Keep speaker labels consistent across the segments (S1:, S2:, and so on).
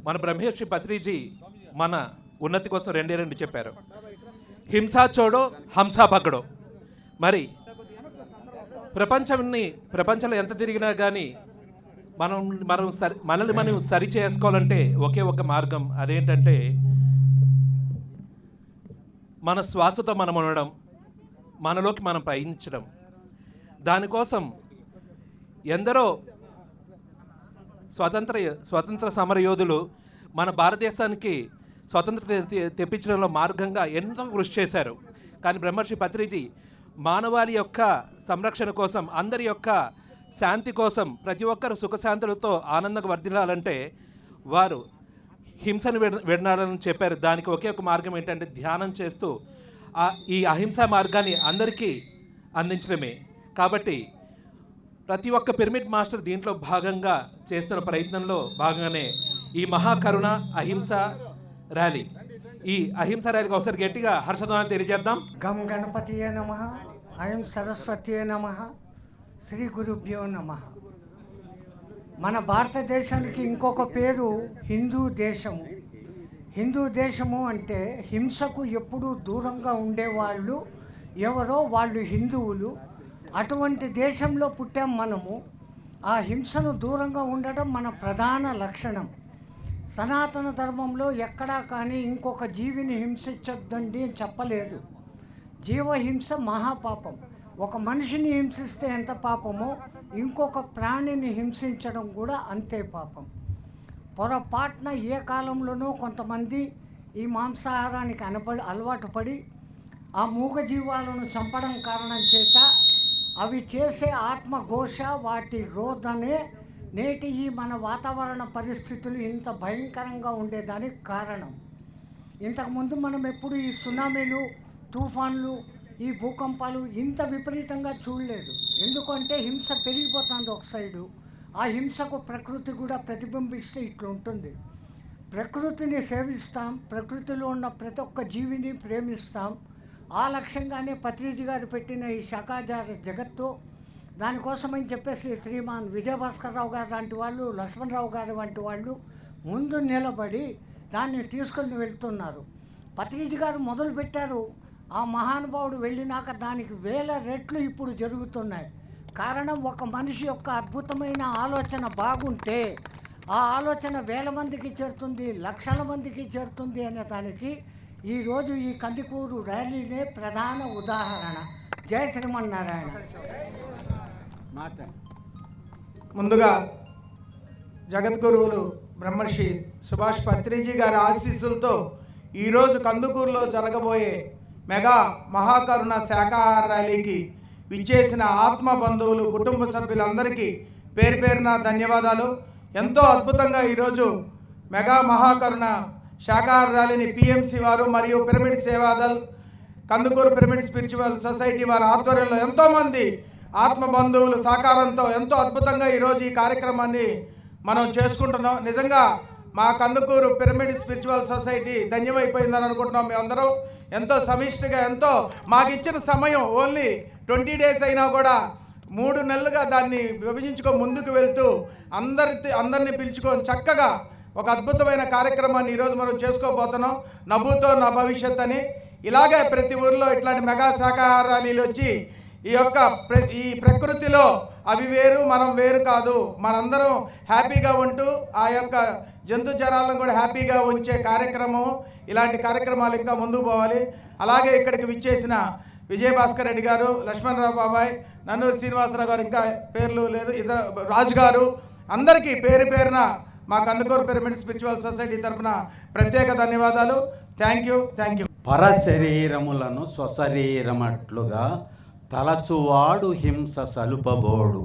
S1: మన బ్రహ్మర్షి పత్రిజీ మన ఉన్నతి కోసం రెండు చెప్పారు. హింసా చోడో హంసా పగడో. మరి ప్రపంచంలో ఎంత తిరిగినా కానీ మనల్ని మనం సరి చేసుకోవాలంటే ఒకే ఒక మార్గం. అదేంటంటే మన శ్వాసతో మనం ఉండడం, మనలోకి మనం పయనించడం. దానికోసం ఎందరో స్వతంత్ర సమరయోధులు మన భారతదేశానికి స్వతంత్రత తెప్పించడంలో మార్గంగా ఎంతో కృషి చేశారు. కానీ బ్రహ్మర్షి పత్రిజీ మానవాళి యొక్క సంరక్షణ కోసం, అందరి యొక్క శాంతి కోసం, ప్రతి ఒక్కరు సుఖశాంతులతో ఆనందంగా వర్ధిల్లాలంటే వారు హింసను విడాలని చెప్పారు. దానికి ఒకే ఒక మార్గం ఏంటంటే ధ్యానం చేస్తూ ఈ అహింసా మార్గాన్ని అందరికీ అందించడమే. కాబట్టి ప్రతి ఒక్క పిరమిడ్ మాస్టర్ దీంట్లో భాగంగా చేస్తున్న ప్రయత్నంలో భాగంగానే ఈ మహాకరుణ అహింస ర్యాలీ, ఈ అహింస ర్యాలీకి ఒకసారి గట్టిగా హర్షధ్వానం తెలియజేద్దాం.
S2: గం గణపతియే నమః, ఐం సరస్వతియే నమః, శ్రీ గురుభ్యో నమః. మన భారతదేశానికి ఇంకొక పేరు హిందూ దేశము. హిందూ దేశము అంటే హింసకు ఎప్పుడూ దూరంగా ఉండేవాళ్ళు ఎవరో వాళ్ళు హిందువులు. అటువంటి దేశంలో పుట్టాం మనము. ఆ హింసను దూరంగా ఉండడం మన ప్రధాన లక్షణం. సనాతన ధర్మంలో ఎక్కడా కానీ ఇంకొక జీవిని హింసించొద్దండి అని చెప్పలేదు. జీవహింస మహాపాపం. ఒక మనిషిని హింసిస్తే ఎంత పాపమో ఇంకొక ప్రాణిని హింసించడం కూడా అంతే పాపం. పొరపాటున ఏ కాలంలోనూ కొంతమంది ఈ మాంసాహారానికి అలవాటు పడి ఆ మూగజీవాలను చంపడం కారణం చేత అవి చేసే ఆత్మఘోష, వాటి రోదనే నేటి ఈ మన వాతావరణ పరిస్థితులు ఇంత భయంకరంగా ఉండేదానికి కారణం. ఇంతకుముందు మనం ఎప్పుడు ఈ సునామీలు, తుఫాన్లు, ఈ భూకంపాలు ఇంత విపరీతంగా చూడలేదు. ఎందుకంటే హింస పెరిగిపోతుంది ఒక సైడు. ఆ హింసకు ప్రకృతి కూడా ప్రతిబింబిస్తే ఇట్లుంటుంది. ప్రకృతిని సేవిస్తాం, ప్రకృతిలో ఉన్న ప్రతి ఒక్క జీవిని ప్రేమిస్తాం. ఆ లక్ష్యంగానే పత్రిజీ గారు పెట్టిన ఈ శాకాహార జగత్తు. దానికోసమని చెప్పేసి శ్రీమాన్ విజయభాస్కర్ గారు లాంటి వాళ్ళు, లక్ష్మణరావు గారు వంటి వాళ్ళు ముందు నిలబడి దాన్ని తీసుకొని వెళ్తున్నారు. పత్రిజీ గారు మొదలుపెట్టారు. ఆ మహానుభావుడు వెళ్ళినాక దానికి 1000 రెట్లు ఇప్పుడు జరుగుతున్నాయి. కారణం, ఒక మనిషి యొక్క అద్భుతమైన ఆలోచన బాగుంటే ఆ ఆలోచన 1000 మందికి చేరుతుంది, లక్షల మందికి చేరుతుంది అనే దానికి ఈరోజు ఈ కందుకూరు ర్యాలీనే ప్రధాన ఉదాహరణ. జై శ్రీమన్నారాయణ.
S3: ముందుగా జగద్గురువులు బ్రహ్మర్షి సుభాష్ పత్రిజీ గారి ఆశీస్సులతో ఈరోజు కందుకూరులో జరగబోయే మెగా మహాకరుణ శాకాహార ర్యాలీకి విచ్చేసిన ఆత్మ బంధువులు, కుటుంబ సభ్యులందరికీ పేరు పేరున ధన్యవాదాలు. ఎంతో అద్భుతంగా ఈరోజు మెగా మహాకరుణ శాకాహార ర్యాలీని పిఎంసి వారు మరియు pyramid Seva Dal, Kandukur pyramid spiritual society వారి ఆధ్వర్యంలో ఎంతోమంది ఆత్మ బంధువులు సహకారంతో ఎంతో అద్భుతంగా ఈరోజు ఈ కార్యక్రమాన్ని మనం చేసుకుంటున్నాం. నిజంగా మా కందుకూరు పిరమిడ్ స్పిరిచువల్ సొసైటీ ధన్యమైపోయిందని అనుకుంటున్నాం. మేమందరం ఎంతో సమిష్టిగా, ఎంతో మాకు ఇచ్చిన సమయం ఓన్లీ 20 డేస్ అయినా కూడా 3 నెలలుగా దాన్ని విభజించుకొని ముందుకు వెళ్తూ అందరినీ పిలుచుకొని చక్కగా ఒక అద్భుతమైన కార్యక్రమాన్ని ఈరోజు మనం చేసుకోబోతున్నాం. నవ్వుతో నా భవిష్యత్ అని. ఇలాగే ప్రతి ఊరిలో ఇట్లాంటి మెగా శాకాహార ర్యాలీలు వచ్చి ఈ ప్రకృతిలో అవి వేరు, మనం వేరు కాదు, మనందరం హ్యాపీగా ఉంటూ ఆ యొక్క జంతు జనాలను కూడా హ్యాపీగా ఉంచే కార్యక్రమం. ఇలాంటి కార్యక్రమాలు ఇంకా ముందుకు పోవాలి. అలాగే ఇక్కడికి విచ్చేసిన విజయభాస్కర్ రెడ్డి గారు, లక్ష్మణరావు బాబాయ్, నన్నూరు శ్రీనివాసరావు గారు, ఇంకా పేర్లు లేదు, ఇద్దరు రాజు గారు, అందరికీ పేరు పేరున మా కందుకూరు పిరమిడ్ స్పిరిచువల్ సొసైటీ తరఫున ప్రత్యేక ధన్యవాదాలు. Thank you.
S4: పరశరీరములను స్వశరీరమట్లుగా తలచువాడు హింస సలుపబోడు,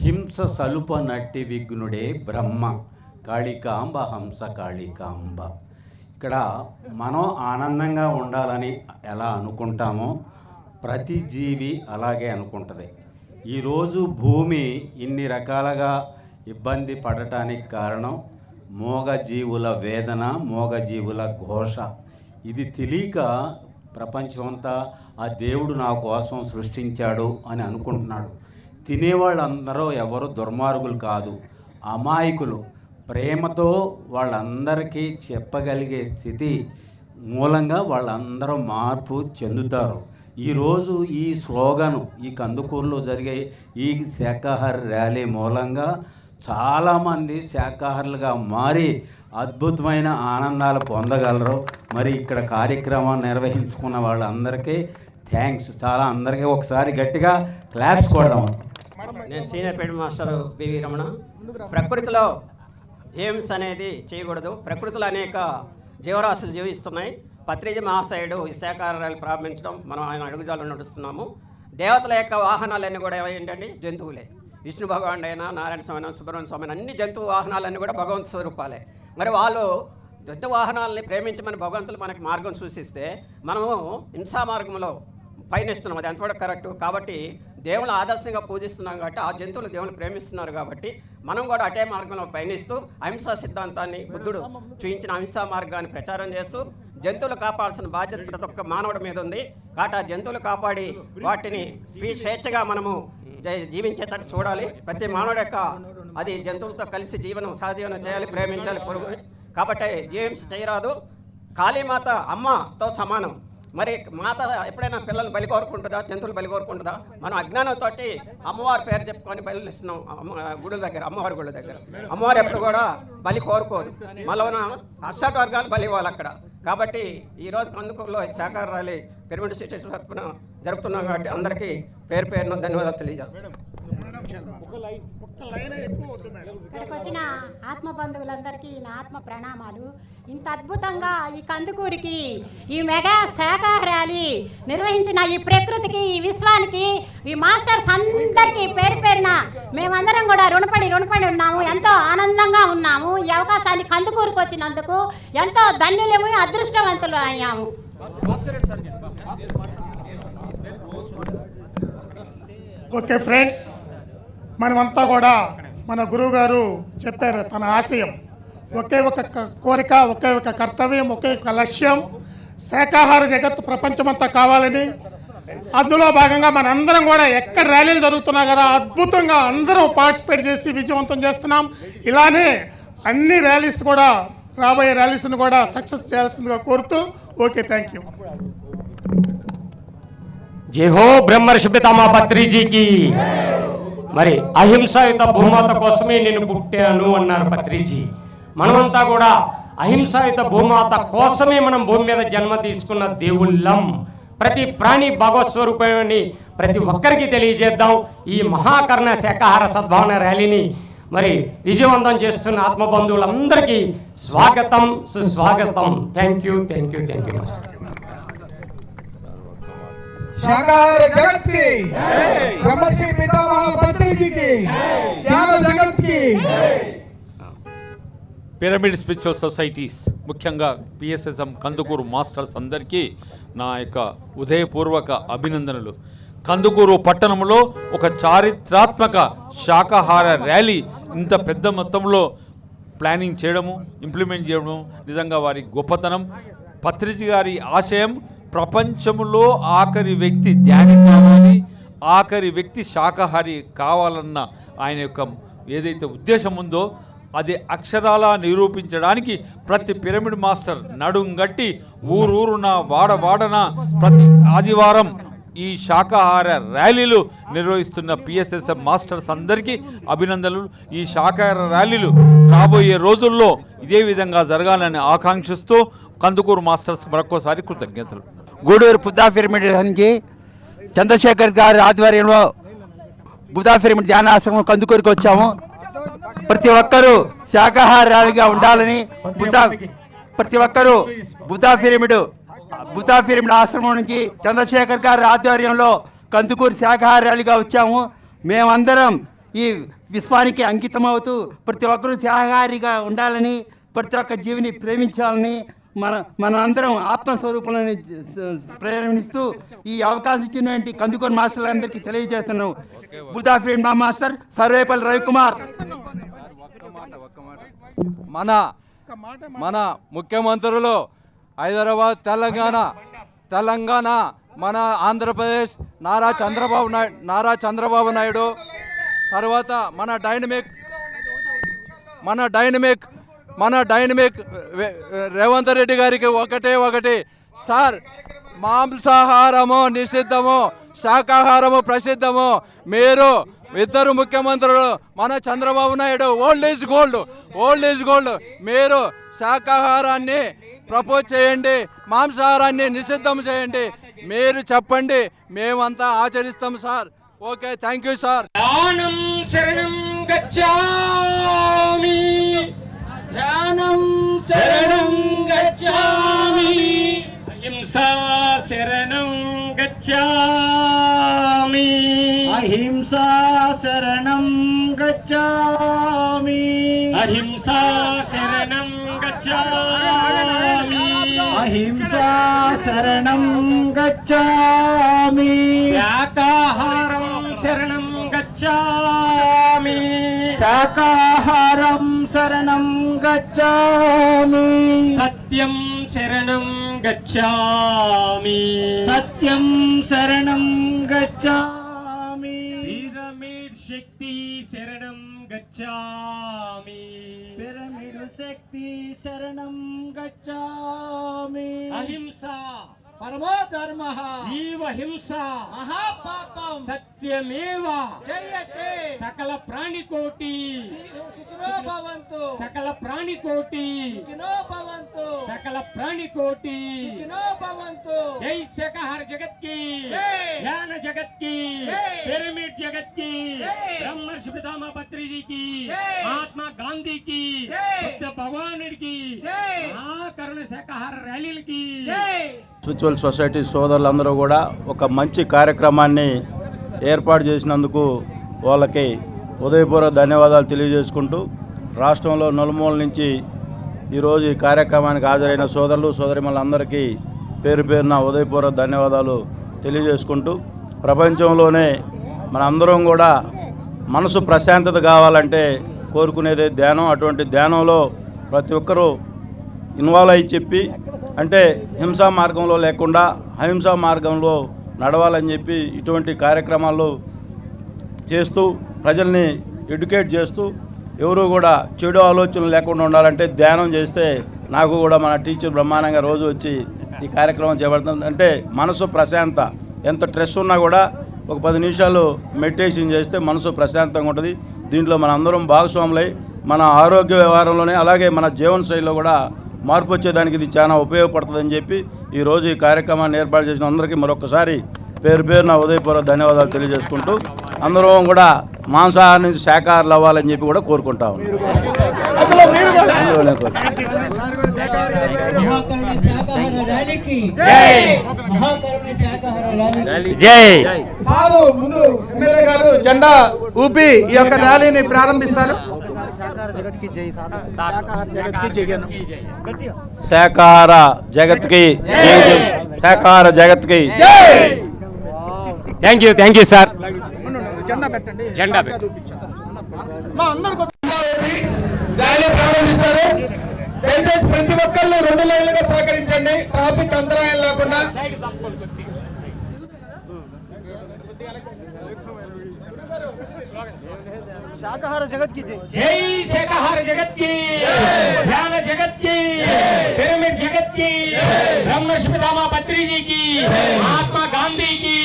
S4: హింస సలుప నట్టి విఘ్నుడే బ్రహ్మ, కాళికాంబ హంస కాళికాంబ. ఇక్కడ మనం ఆనందంగా ఉండాలని ఎలా అనుకుంటామో ప్రతి జీవి అలాగే అనుకుంటుంది. ఈరోజు భూమి ఇన్ని రకాలుగా ఇబ్బంది పడటానికి కారణం మోగజీవుల వేదన, మోగజీవుల ఘోష. ఇది తెలియక ప్రపంచమంతా ఆ దేవుడు నా కోసం సృష్టించాడు అని అనుకుంటున్నాడు. తినేవాళ్ళందరూ ఎవరు దుర్మార్గులు కాదు, అమాయకులు. ప్రేమతో వాళ్ళందరికీ చెప్పగలిగే స్థితి మూలంగా వాళ్ళందరూ మార్పు చెందుతారు. ఈరోజు ఈ స్లోగను ఈ కందుకూరులో జరిగే ఈ శాకాహార ర్యాలీ మూలంగా చాలామంది శాకాహారులుగా మారి అద్భుతమైన ఆనందాలు పొందగలరు. మరి ఇక్కడ కార్యక్రమాన్ని నిర్వహించుకున్న వాళ్ళందరికీ థ్యాంక్స్. చాలా అందరికీ ఒకసారి గట్టిగా క్లాప్స్ కొడదాం.
S5: నేను senior head master PV Ramana. ప్రకృతిలో జేమ్స్ అనేది చేయకూడదు. ప్రకృతిలో అనేక జీవరాశులు జీవిస్తున్నాయి. పత్రిజీ మహాశయుడు ఈ శాకాహారాలు ప్రారంభించడం మనం ఆయన అడుగుజాలు నడుస్తున్నాము. దేవతల యొక్క వాహనాలన్నీ కూడా ఏంటంటే జంతువులే. విష్ణు భగవానుడు అయినా, నారాయణ స్వామి అయినా, సుబ్రహ్మణ్య స్వామి అయినా అన్ని జంతువు వాహనాలన్నీ కూడా భగవంతు స్వరూపాలే. మరి వాళ్ళు జంతు వాహనాలని ప్రేమించమని భగవంతులు మనకి మార్గం సూచిస్తే మనము హింసా మార్గంలో పయనిస్తున్నాం. అది అంతవరకు కరెక్ట్. కాబట్టి దేవుళ్ళు ఆదర్శంగా పూజిస్తున్నాం కాబట్టి ఆ జంతువులు దేవుళ్ళు ప్రేమిస్తున్నారు కాబట్టి మనం కూడా అటే మార్గంలో పయనిస్తూ అహింసా సిద్ధాంతాన్ని బుద్ధుడు చూపించిన అహింసా మార్గాన్ని ప్రచారం చేస్తూ జంతువులు కాపాడాల్సిన బాధ్యత ప్రతి ఒక్క మానవుడి మీద ఉంది. కాబట్టి ఆ జంతువులు కాపాడి వాటిని స్వేచ్ఛగా మనము జీవించేటట్టు చూడాలి. ప్రతి మానవుడు యొక్క అది జంతువులతో కలిసి సహజీవనం చేయాలి, ప్రేమించాలి పొరుగు. కాబట్టి జీవించి చేయరాదు. కాళీమాత అమ్మతో సమానం. మరి మాత ఎప్పుడైనా పిల్లల్ని బలి కోరుకుంటుందా, జంతువులు బలి కోరుకుంటుందా? మనం అజ్ఞానంతో అమ్మవారి పేరు చెప్పుకొని బలి ఇస్తున్నాం. గుడి దగ్గర, అమ్మవారి గుడి దగ్గర అమ్మవారు ఎప్పుడు కూడా బలి కోరుకోదు. మళ్ళీ అష్టట వర్గాలు బలి ఇవ్వాలి అక్కడ. కాబట్టి ఈరోజు కందుకూరులో శాకాహార ర్యాలీ పిరమిడ్ సిటీ తరఫున జరుపుతున్నాం కాబట్టి అందరికీ పేరు పేరున ధన్యవాదాలు తెలియజేస్తాం.
S6: ఇక్కడికి వచ్చిన ఆత్మ బంధువులందరికీ నా ఆత్మ ప్రణామాలు. ఇంత అద్భుతంగా ఈ కందుకూరికి ఈ మెగా శాకాహార ర్యాలీ నిర్వహించిన ఈ ప్రకృతికి, ఈ విశ్వానికి, ఈ మాస్టర్స్ అందరికీ పేరు పేరున మేమందరం కూడా రుణపడి ఉన్నాము. ఎంతో ఆనందంగా ఉన్నాము. ఈ అవకాశాన్ని కందుకూరుకు వచ్చినందుకు ఎంతో ధన్యులము, అదృష్టవంతులు అయ్యాము.
S7: ఓకే ఫ్రెండ్స్, మనమంతా కూడా మన గురువు గారు చెప్పారు తన ఆశయం. ఒకే ఒక కోరిక, ఒకే ఒక కర్తవ్యం, ఒకే ఒక లక్ష్యం, శాకాహార జగత్తు ప్రపంచమంతా కావాలని. అందులో భాగంగా మనందరం కూడా ఎక్కడ ర్యాలీలు జరుగుతున్నా కదా అద్భుతంగా అందరం పార్టిసిపేట్ చేసి విజయవంతం చేస్తున్నాం. ఇలానే అన్ని ర్యాలీస్ కూడా, రాబోయే ర్యాలీస్ని కూడా సక్సెస్ చేయాల్సిందిగా కోరుతూ ఓకే, థ్యాంక్ యూ.
S8: జై హో బ్రహ్మర్షి పితామహ పత్రిజీకి. మరి అహింసాయుత భూమాత కోసమే నేను పుట్టాను అన్నారు పత్రిజీ. మనమంతా కూడా అహింసాయుత భూమాత కోసమే మనం భూమి మీద జన్మ తీసుకున్న దేవుళ్ళం. ప్రతి ప్రాణి భగవత్ స్వరూపమని ప్రతి ఒక్కరికి తెలియజేద్దాం. ఈ మహాకర్ణ శాకాహార సద్భావన ర్యాలీని మరి విజయవంతం చేస్తున్న ఆత్మబంధువులందరికీ స్వాగతం, సుస్వాగతం. Thank you.
S3: శాకాహార జగత్ కి, బ్రహ్మర్షి పితామహ పత్రిజీకి, జ్ఞాన జగత్ కి.
S9: పిరమిడ్ స్పిరిచువల్ సొసైటీస్, ముఖ్యంగా పిఎస్ఎస్ఎం కందుకూరు మాస్టర్స్ అందరికీ నా యొక్క ఉదయపూర్వక అభినందనలు. కందుకూరు పట్టణంలో ఒక చారిత్రాత్మక శాకాహార ర్యాలీ ఇంత పెద్ద మొత్తంలో ప్లానింగ్ చేయడము, ఇంప్లిమెంట్ చేయడము నిజంగా వారి గొప్పతనం. పత్రిజీ గారి ఆశయం ప్రపంచంలో ఆఖరి వ్యక్తి ధ్యాని కావాలి, ఆఖరి వ్యక్తి శాకాహారి కావాలన్న ఆయన యొక్క ఏదైతే ఉద్దేశం ఉందో అది అక్షరాలా నిరూపించడానికి ప్రతి పిరమిడ్ మాస్టర్ నడుంగట్టి ఊరూరున వాడవాడన ప్రతి ఆదివారం ఈ శాకాహార ర్యాలీలు నిర్వహిస్తున్న పిఎస్ఎస్ఎం మాస్టర్స్ అందరికీ అభినందనలు. ఈ శాకాహార ర్యాలీలు రాబోయే రోజుల్లో ఇదే విధంగా జరగాలని ఆకాంక్షిస్తూ కందుకూరు మాస్టర్స్ మరొకసారి కృతజ్ఞతలు.
S10: గూడూరు బుద్ధా పిరమిడ్ నుంచి చంద్రశేఖర్ గారి ఆధ్వర్యంలో బుద్ధా పిరమిడ్ ధ్యానాశ్రమం కందుకూరుకు వచ్చాము. ప్రతి ఒక్కరూ శాకాహారాలుగా ఉండాలని ప్రతి ఒక్కరూ బుద్ధా పిరమిడ్ ఆశ్రమం నుంచి చంద్రశేఖర్ గారి ఆధ్వర్యంలో కందుకూరు శాకాహారాలుగా వచ్చాము. మేమందరం ఈ విశ్వానికి అంకితం అవుతూ ప్రతి ఒక్కరూ శాకాహారిగా ఉండాలని, ప్రతి ఒక్క జీవిని ప్రేమించాలని మన అందరం ఆత్మస్వరూపాలని ప్రేరణిస్తూ ఈ అవకాశం ఇచ్చినటువంటి కందుకూరు మాస్టర్లందరికీ తెలియజేస్తున్నాం. బుద్ధా పిరమిడ్ మా మాస్టర్ సర్వేపల్లి రవికుమార్.
S11: మన ముఖ్యమంత్రులు హైదరాబాద్, తెలంగాణ, మన ఆంధ్రప్రదేశ్ నారా చంద్రబాబు నాయుడు, తర్వాత మన డైనమిక్ మన డైనమిక్ రేవంత్ రెడ్డి గారికి ఒకటి సార్, మాంసాహారము నిషిద్ధము, శాకాహారము ప్రసిద్ధము. మీరు ఇద్దరు ముఖ్యమంత్రులు, మన Chandrababu Naidu old is gold. మీరు శాకాహారాన్ని ప్రపోజ్ చేయండి, మాంసాహారాన్ని నిషిద్ధం చేయండి. మీరు చెప్పండి, మేమంతా ఆచరిస్తాం sir. Okay, thank you sir.
S8: ధ్యానం శరణం గచ్ఛామి, ధ్యానం శరణం గచ్ఛామి, అహింసా శరణం గచ్ఛామి, అహింసా శరణం గచ్ఛామి, అహింసా శరణం గచ్ఛామి, అహింసా శరణం గచ్ఛామి, శాకాహారం శరణం గచ్ఛామి, శాకాహారం శరణం గచ్ఛామి, సత్యం శరణం గచ్ఛామి, సత్యం శరణం గచ్ఛామి, పిరమిడ్ శక్తి శరణం గచ్ఛామి, పిరమిడ్ శక్తి శరణం గచ్ఛామి, అహింస పరమో ధర్మ, జీవహింస మహాపాపం, సత్యమేవ జయతే, సకల ప్రాణికోటి సుఖినో భవంతు, సకల ప్రాణికోటి సుఖినో భవంతు, సకల ప్రాణికోటి సుఖినో భవంతు. జై శాకాహార జగత్ కి, ధ్యాన జగత్ కి, పిరమిడ్ జగత్ కి, బ్రహ్మర్షి పితామహ పత్రిజీ కి, మహాత్మా గాంధీ కి, బుద్ధ భగవానుడికి, మహాకరుణ శాకాహార ర్యాలీలకి.
S4: స్పిరిచువల్ సొసైటీ సోదరులందరూ కూడా ఒక మంచి కార్యక్రమాన్ని ఏర్పాటు చేసినందుకు వాళ్ళకి ఉదయపూర్వక ధన్యవాదాలు తెలియజేసుకుంటూ, రాష్ట్రంలో నలుమూల నుంచి ఈరోజు ఈ కార్యక్రమానికి హాజరైన సోదరులు సోదరిమణులందరికీ పేరు పేరున ఉదయపూర్వక ధన్యవాదాలు తెలియజేసుకుంటూ, ప్రపంచంలోనే మనందరం కూడా మనసు ప్రశాంతత కావాలంటే కోరుకునేదే ధ్యానం. అటువంటి ధ్యానంలో ప్రతి ఒక్కరూ ఇన్వాల్వ్ అయ్యి చెప్పి, అంటే హింసా మార్గంలో లేకుండా అహింసా మార్గంలో నడవాలని చెప్పి ఇటువంటి కార్యక్రమాలు చేస్తూ ప్రజల్ని ఎడ్యుకేట్ చేస్తూ, ఎవరు కూడా చెడు ఆలోచనలు లేకుండా ఉండాలంటే ధ్యానం చేస్తే, నాకు కూడా మన టీచర్ బ్రహ్మాండంగా రోజు వచ్చి ఈ కార్యక్రమం చేపడుతుంది. అంటే మనసు ప్రశాంత, ఎంత స్ట్రెస్ ఉన్నా కూడా ఒక 10 నిమిషాలు మెడిటేషన్ చేస్తే మనసు ప్రశాంతంగా ఉంటుంది. దీంట్లో మన అందరం భాగస్వాములై మన ఆరోగ్య వ్యవహారంలోనే అలాగే మన జీవన శైలిలో కూడా మార్పు వచ్చేదానికి ఇది చాలా ఉపయోగపడుతుందని చెప్పి ఈరోజు ఈ కార్యక్రమాన్ని ఏర్పాటు చేసిన అందరికీ మరొకసారి పేరు పేరున ఉదయపూర్వక ధన్యవాదాలు తెలియజేసుకుంటూ, అందరం కూడా మాంసాహారం నుంచి శాకాహారులు అవ్వాలని చెప్పి కూడా కోరుకుంటాము.
S3: సారు ముందు ఎమ్మెల్యే గారు జెండా ఊపి ఈ యొక్క ర్యాలీని ప్రారంభిస్తారు.
S4: శాకాహార జగత్కి, శాకాహార జగత్కి.
S8: Thank you sir.
S3: జెండా పెట్టండి.
S8: జెండా
S3: ర్యాలీ ప్రారంభిస్తారు. దయచేసి ప్రతి ఒక్కళ్ళు 2 లైన్లుగా సహకరించండి, ట్రాఫిక్ అంతరాయం లేకుండా.
S2: శాకాహార జగత్ కి
S8: జై శాకాహార జగత్ కి, ధ్యాన జగత్ కి, పిరమిడ్ జగత్ కి, బ్రహ్మర్షి పితామహ పత్రిజీ కి, మహాత్మా గాంధీ కి,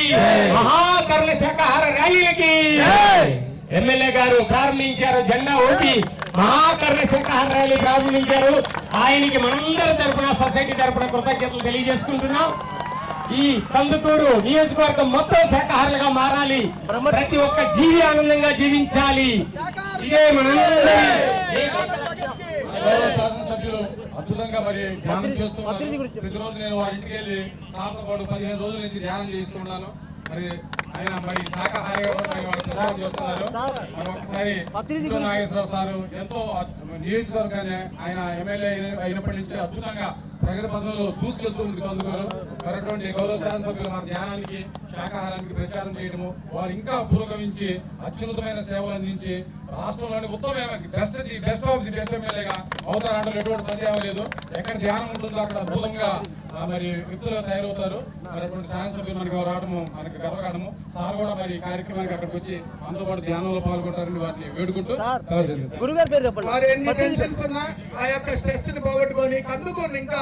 S8: మహాకరుణ శాకాహార ర్యాలీలకి. ఎమ్మెల్యే గారు ప్రారంభించారు, జెండా ఊపి మహాకరుణ శాకాహార ర్యాలీ ప్రారంభించారు. ఆయనకి మనందరి తరపున, సొసైటీ తరపున కృతజ్ఞతలు తెలియజేసుకుంటున్నాం. ఈ కందుకూరు నియోజకవర్గం మొత్తం శాకాహారులుగా మారాలి, ప్రతి ఒక్క జీవి ఆనందంగా జీవించాలి. ఇదే
S12: శాసనసభ్యులు అద్భుతంగా మరి ధ్యానం చేస్తున్నారు. ప్రతిరోజు నేను వారి ఇంటికి వెళ్ళి సార్తో పాటు 15 రోజుల నుంచి ధ్యానం చేస్తున్నాను. మరి ఆయన మరి శాకాహారిగా ప్రచారం చేస్తున్నారు. మరి ఒకసారి నాగేశ్వరరావు సారు ఎంతో నియోజకవర్గాన్ని ఆయన ఎమ్మెల్యే అయినప్పటి నుంచి అద్భుతంగా ప్రగతి పథంలో దూసుకెళ్తుంది కందుకూరు. మరటువంటి గౌరవ శాసనసభ్యులు మన ధ్యానానికి, శాకాహారానికి ప్రచారం చేయడము, వారు ఇంకా పురోగమించి అత్యున్నతమైన సేవలు అందించి రాష్ట్రంలోని ఉత్తమమైన బెస్ట్ ఆఫ్ ది బెస్ట్ ఎమ్మెల్యేగా అవుతారంటే ఎటువంటి సందేహం లేదు. ఎక్కడ ధ్యానం ఉంటుందో అక్కడ అద్భుతంగా మరి వ్యక్తులుగా తయారవుతారు. మరి అటువంటి శాసనసభ్యులు మనకి రావడము మనకి గర్వకారణము. సార్ కూడా మరి ఈ కార్యక్రమానికి అక్కడికి వచ్చి మనతో పాటు ధ్యానంలో పాల్గొంటారని వాటిని వేడుకుంటూ
S3: వారు ఎన్ని టెన్షన్స్ ఉన్నా ఆ యొక్క స్ట్రెస్ ని పోగొట్టుకొని కందుకూరుని ఇంకా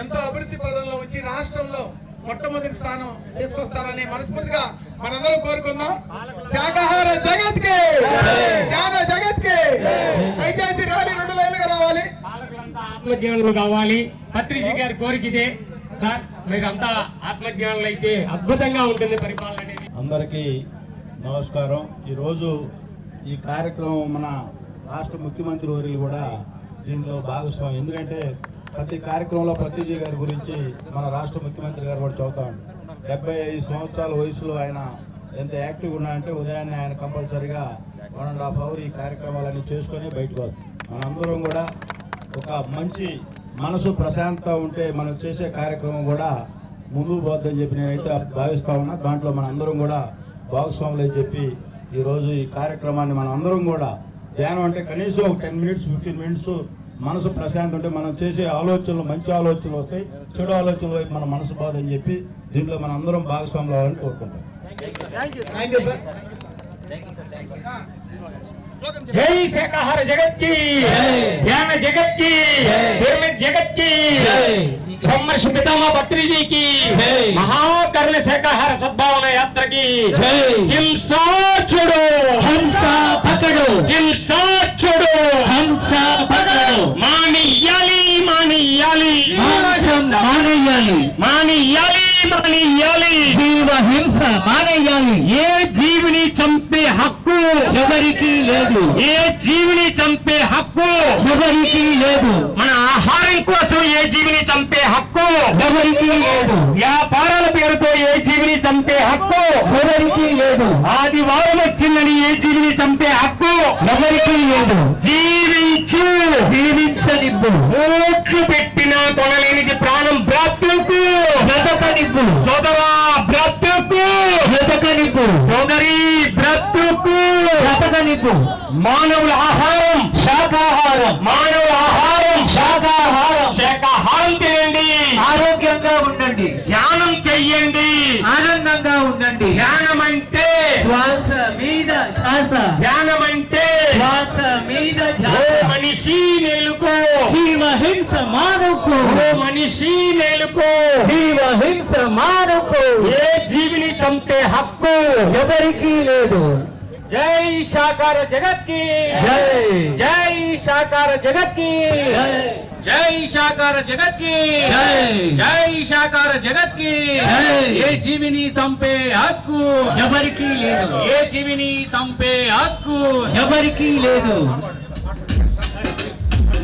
S3: ఎంతో అభివృద్ధి పదంలో వచ్చి రాష్ట్రంలో మొట్టమొదటి స్థానం తీసుకొస్తారని మనస్ఫూర్తిగా మనందరం కోరుకుందాం. శాకాహార జగత్ కి, జ్ఞాన జగత్ కి దయచేసి ర్యాలీ 2 లైన్లుగా రావాలి.
S8: ఆత్మజ్ఞానులు కావాలి. పత్రిజీ గారి కోరిక ఇదే సార్, మీరంతా ఆత్మజ్ఞానులు అయితే అద్భుతంగా ఉంటుంది పరిపాలన అనేది.
S4: అందరికీ నమస్కారం. ఈరోజు ఈ కార్యక్రమం మన రాష్ట్ర ముఖ్యమంత్రి వర్యులు కూడా దీనిలో భాగస్వామి. ఎందుకంటే ప్రతి కార్యక్రమంలో పత్రిజీ గారి గురించి మన రాష్ట్ర ముఖ్యమంత్రి గారు కూడా చెబుతాడు. 75 సంవత్సరాల వయసులో ఆయన ఎంత యాక్టివ్గా ఉన్నాయంటే ఉదయాన్నే ఆయన కంపల్సరీగా 1.5 hour ఈ కార్యక్రమాలన్నీ చేసుకొని బయటకు వస్తాం. మనందరం కూడా ఒక మంచి మనసు ప్రశాంతత ఉంటే మనం చేసే కార్యక్రమం కూడా ముందుకు పోద్దని చెప్పి నేనైతే భావిస్తా ఉన్నా. దాంట్లో మన అందరం కూడా భాగస్వాములు అని చెప్పి ఈరోజు ఈ కార్యక్రమాన్ని మనం అందరం కూడా ధ్యానం అంటే కనీసం ఒక 10 minutes 15 minutes మనసు ప్రశాంతం ఉంటే మనం చేసే ఆలోచనలు మంచి ఆలోచనలు వస్తాయి, చెడు ఆలోచనలు వైపు మన మనసు బాధని చెప్పి దీంట్లో మనం అందరం భాగస్వాములు అవ్వాలని కోరుకుంటాం.
S8: జై శాకాహార జగత్ కి, జ్ఞాన జగత్ కి, పిరమిడ్ జగత్ కి, బ్రహ్మర్షి పితామహ పత్రిజీకి, మహాకర్ణ శాకాహార సద్భావన యాత్రకి, హింసా చూడు హంస పకడు, హింసా చూడు హంస పకడు, మానియాలి మానియాలి మానియాలి మానియాలి మానియాలి, జీవ హింస మానేయాలి. ఏ జీవిని చంపే హక్కు ఎవరికి లేదు, ఏ జీవిని చంపే హక్కు ఎవరికి లేదు. మన ఆహారం కోసం ఏ జీవిని చంపే హక్కు ఎవరికి లేదు. వ్యాపారాల పేరుతో ఏ జీవిని చంపే హక్కు ఎవరికి లేదు. ఆదివారం వచ్చిందని ఏ జీవిని చంపే హక్కు ఎవరికి లేదు. జీవించు, జీవించనివ్వు. ఓట్లు పెట్టినా కొనలేనిది ప్రాణం బ్రతుకు, బ్రతకనివ్వు. సోదరా బ్రతుకు, బ్రతకనివ్వు. సోదరి బ్రతుకు, బ్రతకనివ్వు. మానవుల ఆహారం శాకాహారం, మానవుల ఆహారం శాకాహారం. శాకాహారం తినండి, ఆరోగ్యంగా ఉండండి. ధ్యానం చెయ్యండి, ఆనందంగా ఉండండి. ధ్యానం అంటే శ్వాస మీద శ్వాస, ధ్యానం అంటే శ్వాస మీద ధ్యాస. ఓ మనిషి మేలుకో, జీవ హింస మానుకో. ఓ మనిషి మేలుకో, జీవ హింస మానుకో. ఏ జీవిని చంపే హక్కు ఎవరికి లేదు. జై శాకాహార జగత్ కి జై, జై శాకాహార జగత్ కి జై, శాకాహార జగత్ కి జై, జై శాకాహార జగత్ కి జై. ఏ జీవిని చంపే హక్కు ఎవరికి లేదు, ఏ జీవిని చంపే హక్కు ఎవరికి లేదు.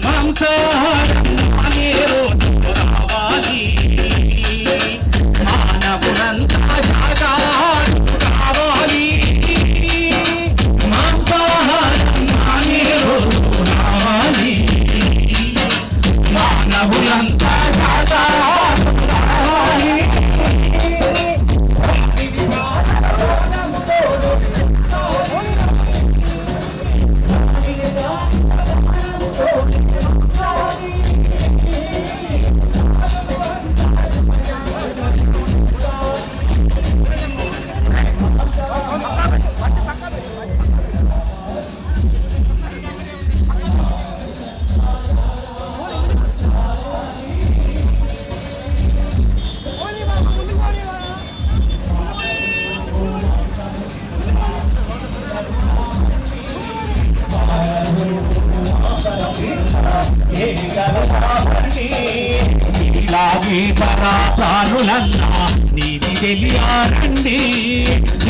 S8: మాంసాహారం అనే రోజు రావాలి, మానవులంతా శాకాహారం కావాలి. మాంసాహారం అనే రోజు రావాలి, మానవులంతా శాకాహారం కావాలి. ఇలాగే పరాణులన్నా నీది తెలియారండి,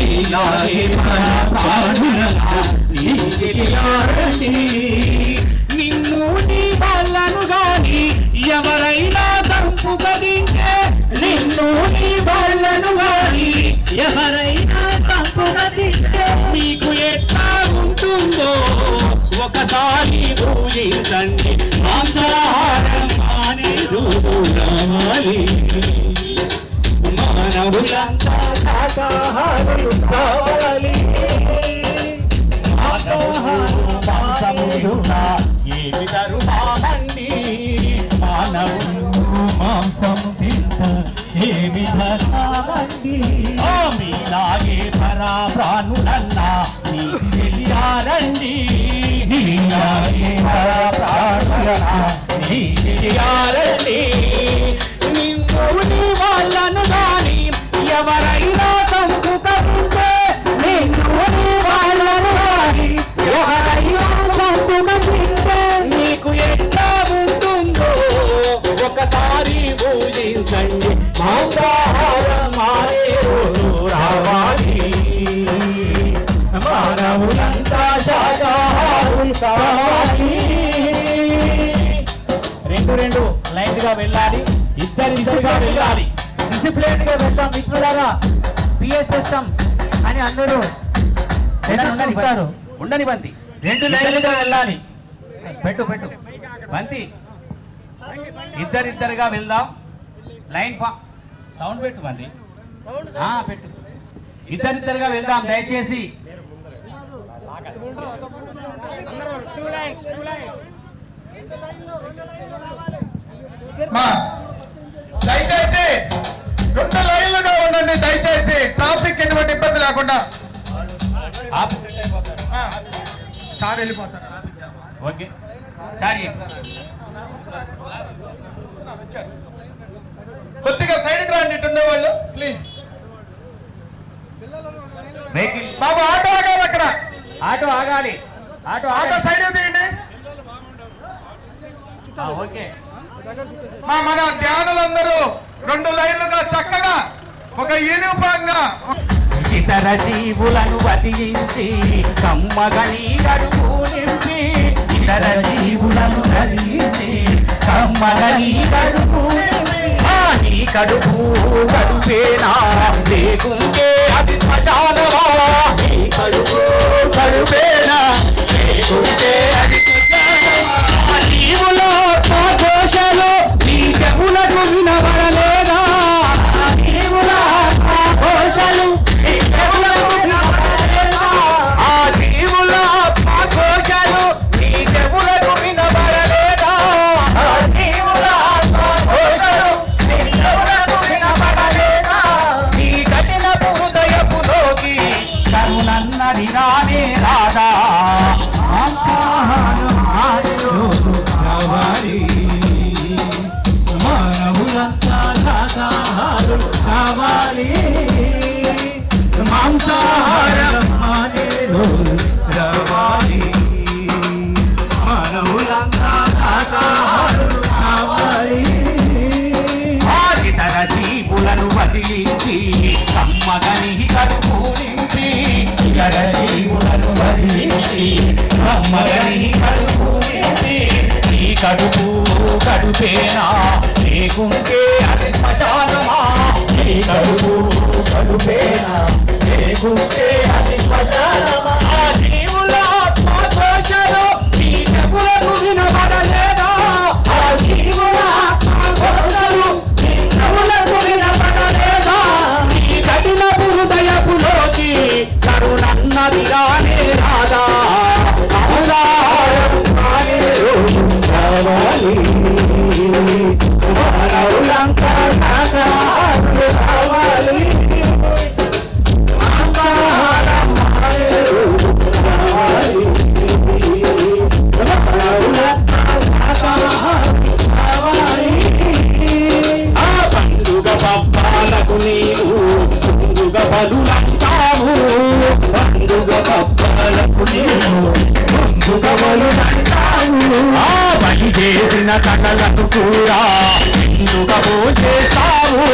S8: ఇలాగే పరాణులన్నా నీది తెలియారండి. నిన్ను నీ వాళ్ళను గాని ఎవరైనా తప్పుగదింటే, నిన్ను నీ వాళ్ళను గాని ఎవరైనా తప్పుగదింటే మీకు ఎట్లా ఉంటుందో ఒకసారి ఊహించండి. మాంసాహారం మానేదు రావాలి, మానవులంతా శాకాహారం కావాలి. మాంసముడునా ఏమి తరుమానండి, మానవులు మాంసం చింత ఏమి ధర్మాలండి మీలాగే పరాప్రాణులన్నా నీకు తెలియాలండి నీలాగే పరాప్రాణులన్నా నీకు తెలియాలండి నిన్ను నీ వాళ్ళను గాని ఎవరైనా చంపుకుంటే నిన్ను నీ వాళ్ళను గాని ఎవరైనా చంపుకుంటే నీకు ఎట్లా ఉంటుందో ఒకసారి పూజించండి మాంసాహారం మానే రోజు రావాలి మానవులంతా శాకాహారులు కావాలి రెండు లైన్ గా వెళ్ళాలి ఇద్దరిగా వెళ్ళాలి డిసిప్లిన్ గా వెళ్తాం మిత్రులారా పిఎస్ఎస్ఎం అని అందరూ ఉండనిస్తారు ఉండని బంతి 2 లైన్లుగా వెళ్ళాలి పెట్టు బంతి ఇద్దరిగా వెళ్దాం లైన్ సౌండ్ పెట్టు బంతి పెట్టు ఇద్దరిగా వెళ్దాం దయచేసి
S3: దయచేసి 2 లైన్లుగా ఉండండి. దయచేసి ట్రాఫిక్ ఎటువంటి ఇబ్బంది లేకుండా సార్ వెళ్ళిపోతారు.
S8: ఓకే
S3: కొద్దిగా సైడ్కి రండి ఉండేవాళ్ళు ప్లీజ్. బాబు ఆటో ఆగాలి అక్కడ
S8: ఆటో ఆగాలి
S3: ఆటో సైడ్ తీయండి.
S8: ఓకే
S3: మన ధ్యానులందరూ 2 లైన్లుగా చక్కగా ఒక యూనిఫామ్గా
S8: ఇతర జీవులను వదిలించి కమ్మగని అడుగు నింపి ఇతర జీవులను వదిలించి కమ్మగని అడుగు నీ కడుపు కడుపేనా లేకుంటే అది శ్మశానమా నీ కడుపు కడుపేనా లేకుంటే అది శ్మశానమా జీవులో ఘోషలు నీ చెవులకు వినబడలేదా జీవుల ఘోషలు నీ చెవులకు వినబడలేదా ఆ జీవుల ఘోషలు నీ చెవులకు వినబడలేదా ఆ జీవుల ఘోషలు నీ చెవులకు వినబడలేదా నీ కఠిన హృదయపులోకి కరుణన్నది రానే రాదా మానవులంతా శాకాహారులు కావాలి మాంసాహారం మానే రోజు రావాలి మానవులంతా శాకాహారులు కావాలి ఇతర జీవులను వదిలించి కమ్మగని కడుపు నింపి ఇతర జీవులను వదిలించి కమ్మగని కడుపు నింపి ఈ కడుపు కడుపేనా లేకుంటే అది శ్మశానమా ఈ కడుపు కడుపేనా లేకుంటే అది శ్మశానమా ఆ జీవుల ఆత్మఘోషలు ఈ చెవులకు వినబడలేదా ఆ జీవుల ఆత్మఘోషలు ఈ చెవులకు వినబడలేదా ఈ కఠిన హృదయపులోకి కరుణన్నది రానే రాదా మానవులంతా శాకాహారులు కావాలి మాంసాహారం మానే రోజు రావాలి మానవులంతా శాకాహారులు కావాలి ఆ పండుగ పబ్బాలకు నీవు పండుగ బలులంటావు పండుగ పబ్బాలకు నీవు పండుగ బలులంటావు ఆ బలి చేసిన కళలను కూడా పండుగ పోచేస్తావు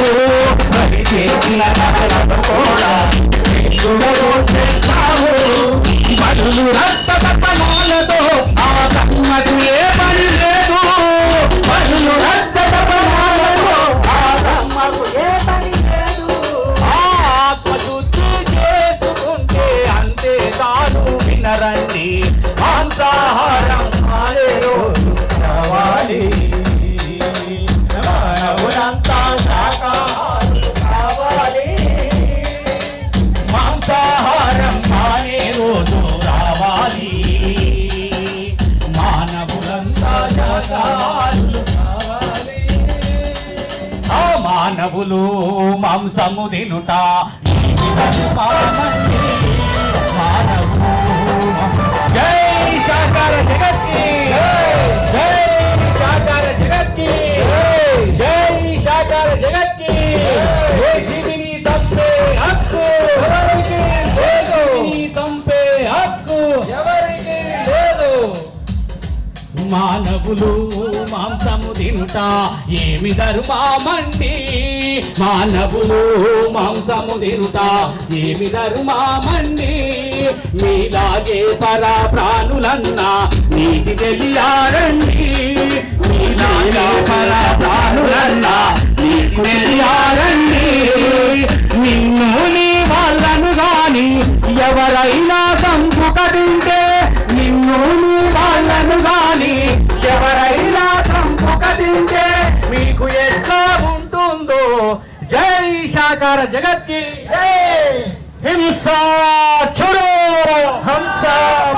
S8: బలి చేసిన కళలను కూడా పండుగ పోచేస్తావు బలు రక్త తపనాలతో ఆ కమ్మకు ఏ పని లేదు బలు రక్త తపనాలతో ఆ కమ్మకు ఏ పని లేదు ఆత్మశుద్ధి చేసుకుంటే అంతే తాను వినరండి మాంసాహారం మానే రోజు కావాలి మానవులంతా శాకాహారులు కావాలి మాంసాహారం మానే రోజు రావాలి మానవులంతా శాకాహారులు కావాలి
S13: మానవులు మాంసము తినుట మానవులు జై సాకార జగత్కి జై సాకార జగత్కి జై సాకార జగత్కి ఏ జీవిని చంపే హక్కు ఎవరికి లేదు చంపే హక్కు ఎవరికి లేదు మానవులు మాంసము తినుట ఏమి ధర్మమండి మానవులు మాంసము తినుట ఏమి ధర్మమండి మీలాగే పరా ప్రాణులన్నా నీటి తెలియారండి మీలాగే పరా ప్రాణులన్నా నీటి తెలియారండి నిన్ను నీ వాళ్ళను గాని ఎవరైనా సంపుకటింటే నిన్ను నీ వాళ్ళను గాని ఎవరైనా సంపుకటింటే మీకు ఎట్లా ఉంటుందో జై సాకార జగత్కి జై హింస చూడు హంస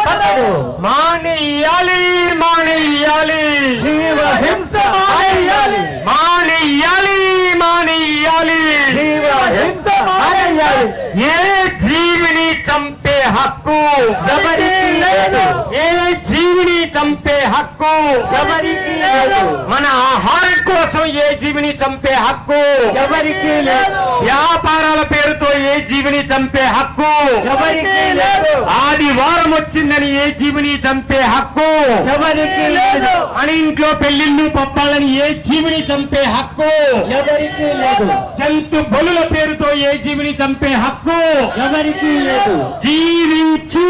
S13: పదడు మానేయాలి మానేయాలి హింస మానేయాలి మానేయాలి మానేయాలి హింస మానేయాలి ఏ జీవిని చంపే హక్కు ఎవరికి లేదు ఏ జీవిని చంపే హక్కు ఎవరికి లేదు మన ఆహారం కోసం ఏ జీవిని చంపే హక్కు ఎవరికి లేదు వ్యాపారాల పేరుతో ఏ జీవిని చంపే హక్కు ఎవరికి లేదు ఆదివారం వచ్చిందని ఏ జీవిని చంపే హక్కు ఎవరికి లేదు మన ఇంట్లో పెళ్లిళ్ళు పప్పాలని ఏ జీవిని చంపే హక్కు ఎవరికి లేదు జంతు బలుల పేరుతో ఏ జీవిని చంపే హక్కు ఎవరికి లేదు జీవించు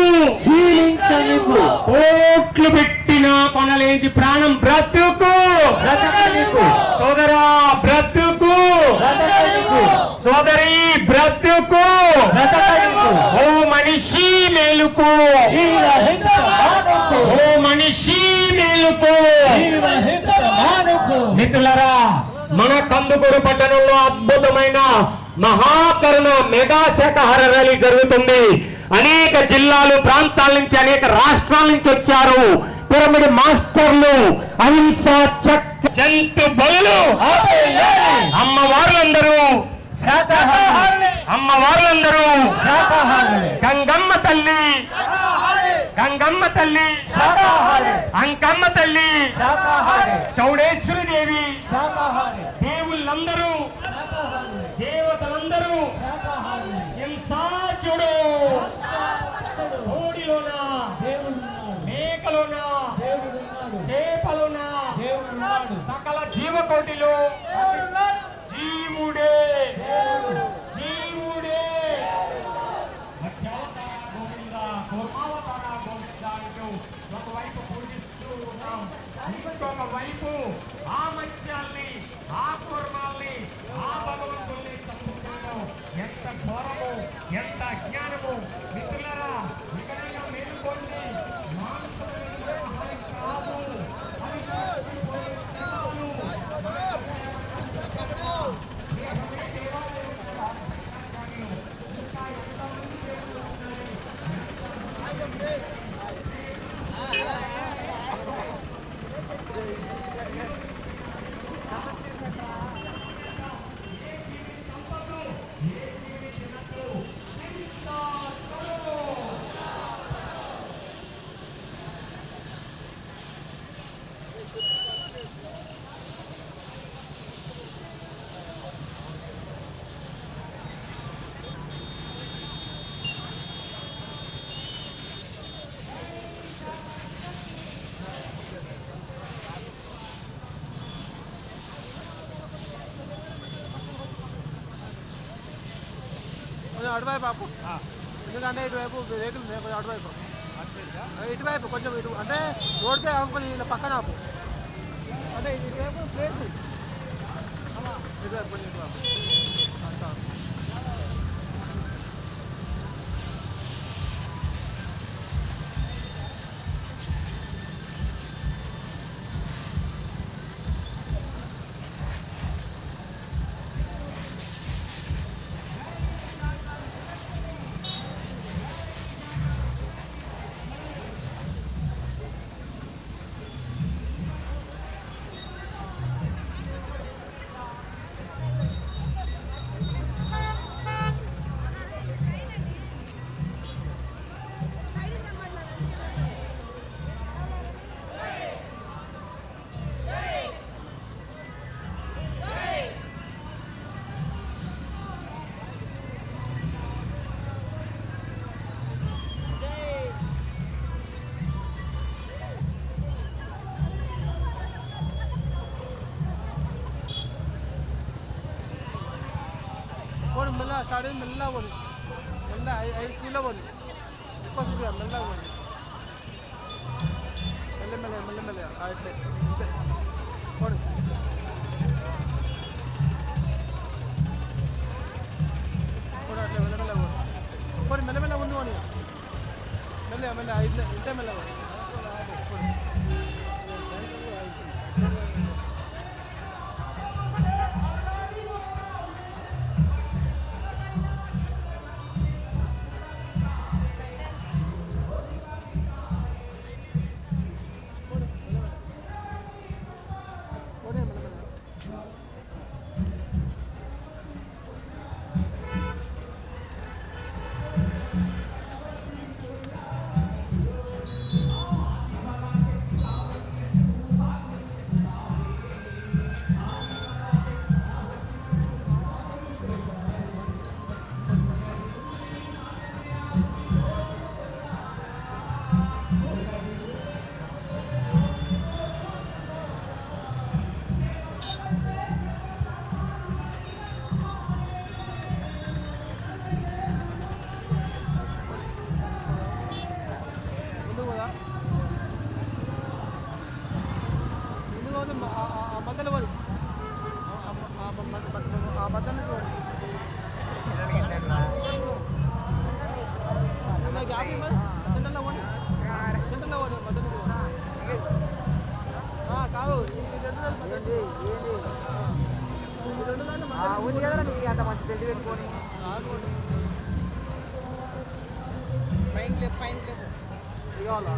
S13: జీవించనివ్వు కోట్లు పెట్టిన కొనలేని ప్రాణం బ్రతుకు బ్రతకనివ్వు సోదరా బ్రతుకు బ్రతకనివ్వు సోదరి బ్రతుకు బ్రతకనివ్వు ఓ మనిషి మేలుకో ఓ మనిషి మేలుకో మిత్రులారా మన కందుకూరు పట్టణంలో అద్భుతమైన మహాకరుణ మెగా శాకాహార ర్యాలీ జరుగుతుంది. అనేక జిల్లాలు ప్రాంతాల నుంచి అనేక రాష్ట్రాల నుంచి వచ్చారు. పిరమిడ్ మాస్టర్లు అహింసా చక్ర జంతు బలులు అమ్మవార్లందరూ అమ్మవార్లందరూ గంగమ్మ తల్లి గంగమ్మ తల్లి అంకమ్మ తల్లి చౌడేశ్వరి దేవి దేవుళ్ళందరూ దేవతలందరూ హింసాచుడు కోడిలోనా మేకలోనా చేపలోనా సకల జీవకోటిలో జీవుడే జీవుడే ఒకవైపు పూజిస్తూ ఉన్నాం, ఇంకొక వైపు ఆ మత్స్యాల్ని ఆ కూర్మాల్ని ఆ భగవంతుల్ని చంపుతున్నాం. ఎంత ఘోరము, ఎంత అజ్ఞానము. మిత్రులారా ఇకనైనా మేలుకోండి.
S11: అటువైపు బాపు, ఎందుకంటే ఇటువైపు వెహికల్ కొంచెం అటువైపు ఇటువైపు కొంచెం ఇటు అంటే రోడ్కే కొంచెం ఇలా పక్కన ఆపు. అంటే ఇటువైపు ప్లేస్ ఇటువైపు కొంచెం ఇటువైపు అంతా మెల్ల స్టార్ట్ మెల్ల పోనీ మెల్ల 5 స్పీడ్లో పోనీ ఎక్కువ స్పీడ్గా మెల్లగా పోనీ మెల్ల అట్లే పోనీ కూడా అట్లే మెల్ల పోనీ మెల్ల ఉంది పోనీ మెల్ల 5 ఇంతే మెల్ల పోనీ మధ్యలో పోయి ఆ మధ్యలో చూడండి సెంటర్లో పోండి సెంటర్లో పోండి మధ్యలో కాదు
S2: ఉంది కదా నీకు అంత మంచి పెళ్లి పెట్టుకొని పైన
S11: ఇవాళ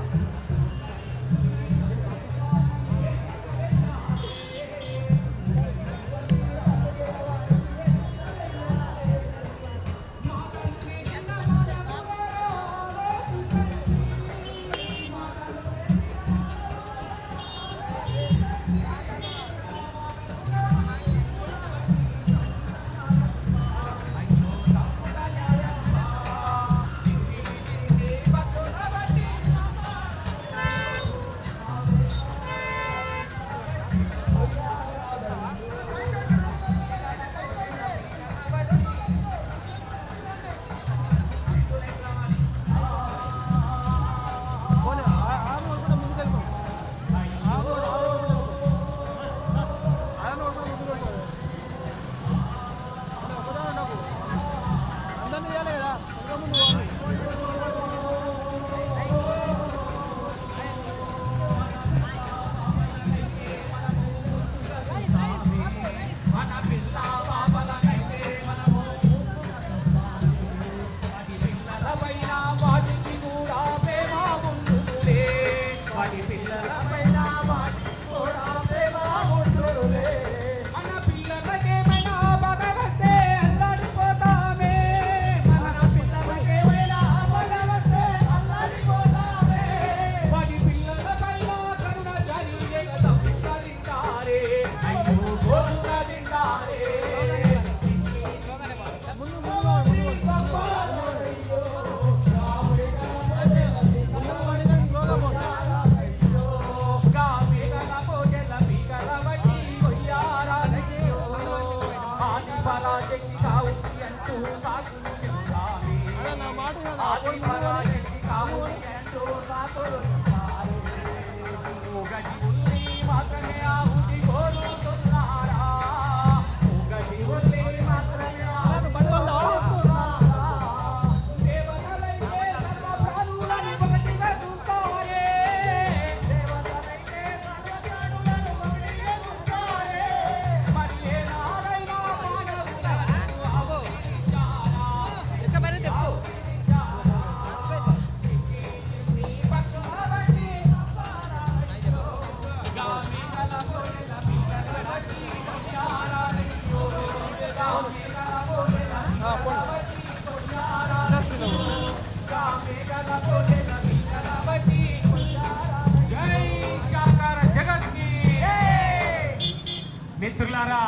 S13: మిత్రులారా,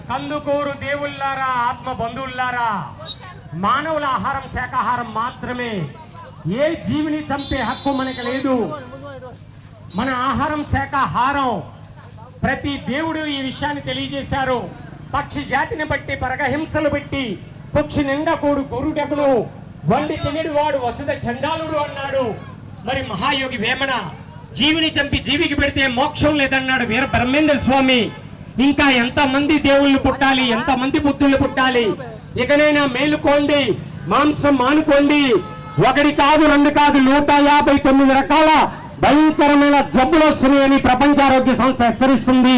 S13: కందుకూరు దేవుళ్ళారా, ఆత్మ బంధువులారా, మానవుల ఆహారం శాకాహారం మాత్రమే. ఏ జీవిని చంపే హక్కు మనకు లేదు. మన ఆహారం శాకాహారం. ప్రతి దేవుడు ఈ విషయాన్ని తెలియజేశారు. పక్షి జాతిని బట్టి పరగహింసలు పెట్టి పక్షి నిండా కూడు గురుడెకుడు వండి తినేడు వాడు వసుధ చండాలుడు అన్నాడు. మరి మహాయోగి వేమన జీవిని చంపి జీవికి పెడితే మోక్షం లేదన్నాడు వీర బ్రహ్మేంద్ర స్వామి. ఇంకా ఎంతమంది దేవుళ్ళు పుట్టాలి, ఎంతమంది బుద్ధులు పుట్టాలి. ఇకనైనా మేలుకోండి, మాంసం మానుకోండి. ఒకటి కాదు, రెండు కాదు, 159 రకాల భయంకరమైన జబ్బులు వస్తున్నాయని ప్రపంచ ఆరోగ్య సంస్థ హెచ్చరిస్తుంది.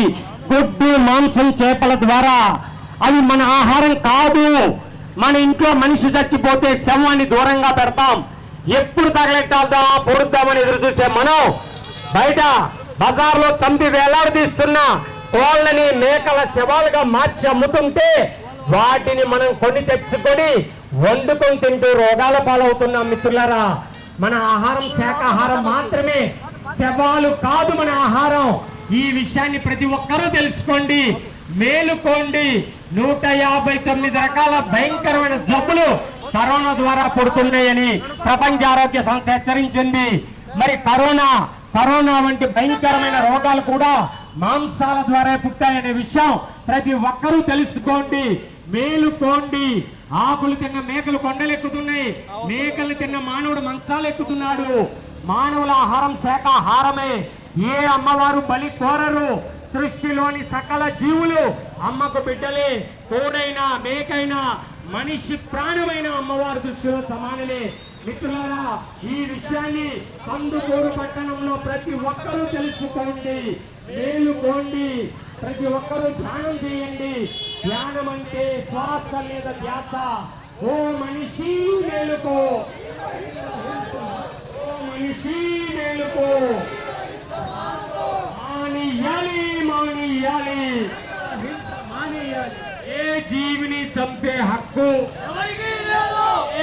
S13: గుడ్డు, మాంసం, చేపల ద్వారా. అవి మన ఆహారం కాదు. మన ఇంట్లో మనిషి చచ్చిపోతే శవాన్ని దూరంగా పెడతాం. ఎప్పుడు తగలెట్టాల్దా పొడుద్దామని ఎదురు చూసే మనం బయట బజార్లో చంపి వేలాడదీస్తున్న కోళ్ళని మేకల శవాలుగా మార్చి అమ్ముతుంటే వాటిని మనం కొని తెచ్చుకొని వండుకొని తింటూ రోగాల పాలవుతున్నాం. మిత్రులారా, మన ఆహారం శాకాహారం మాత్రమే, శవాలు కాదు మన ఆహారం. ఈ విషయాన్ని ప్రతి ఒక్కరూ తెలుసుకోండి, మేలుకోండి. 159 రకాల భయంకరమైన జబ్బులు కరోనా ద్వారా పుడుతున్నాయని ప్రపంచ ఆరోగ్య సంస్థ హెచ్చరించింది. మరి కరోనా వంటి భయంకరమైన రోగాలు కూడా మాంసాల ద్వారా పుట్టాయనే విషయం ప్రతి ఒక్కరూ తెలుసుకోండి, మేలుకోండి. ఆకులు తిన్న మేకలు కొండలెక్కుతున్నాయి, మేకలు తిన్న మానవుడు మంచాలు ఎక్కుతున్నాడు. మానవుల ఆహారం శాకాహారమే. ఏ అమ్మవారు బలి కోరరు. సృష్టిలోని సకల జీవులు అమ్మకు బిడ్డలే. కోడైనా మేకైనా మనిషి ప్రాణమైన అమ్మవారి దృష్టిలో సమానలే. మిత్రులారా, ఈ విషయాన్ని కందుకూరు పట్టణంలో ప్రతి ఒక్కరూ తెలుసుకోండి, మేలుకోండి. ప్రతి ఒక్కరూ ధ్యానం చేయండి. ధ్యానం అంటే శ్వాస లేదా ధ్యాస. ఓ మనిషి మేలుకో, ఓ మనిషి మేలుకో. మానియాలి. ఏ జీవిని చంపే హక్కు,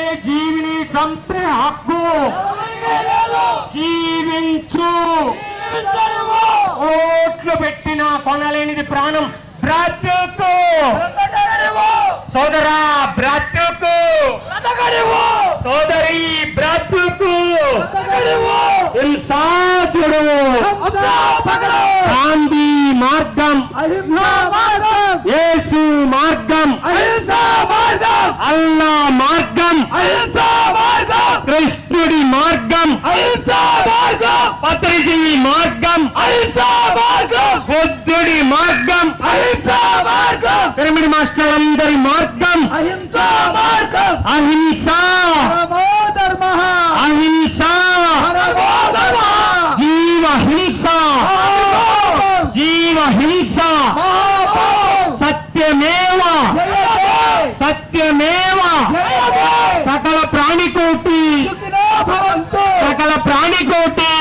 S13: ఏ జీవిని చంపే హక్కు. జీవించు. ఓట్లు పెట్టినా కొనలేనిది ప్రాణం. బ్రతుకు సోదరా, బ్రతుకు సోదరి, బ్రతుకు. హింసాచుడు గాంధీ మార్గం, యేసు మార్గం, అల్లా మార్గం, కృష్ణుడి మార్గం, పత్రిజీ మార్గం, బుద్ధుడి మార్గం, పిరమిడ్ మాస్టర్ అందరి మార్గం అహింస, అహింస, జీవహింస, జీవహింస. సత్యమేవ, సత్యమేవ. సకల ప్రాణికోటి, సకల ప్రాణికోటి,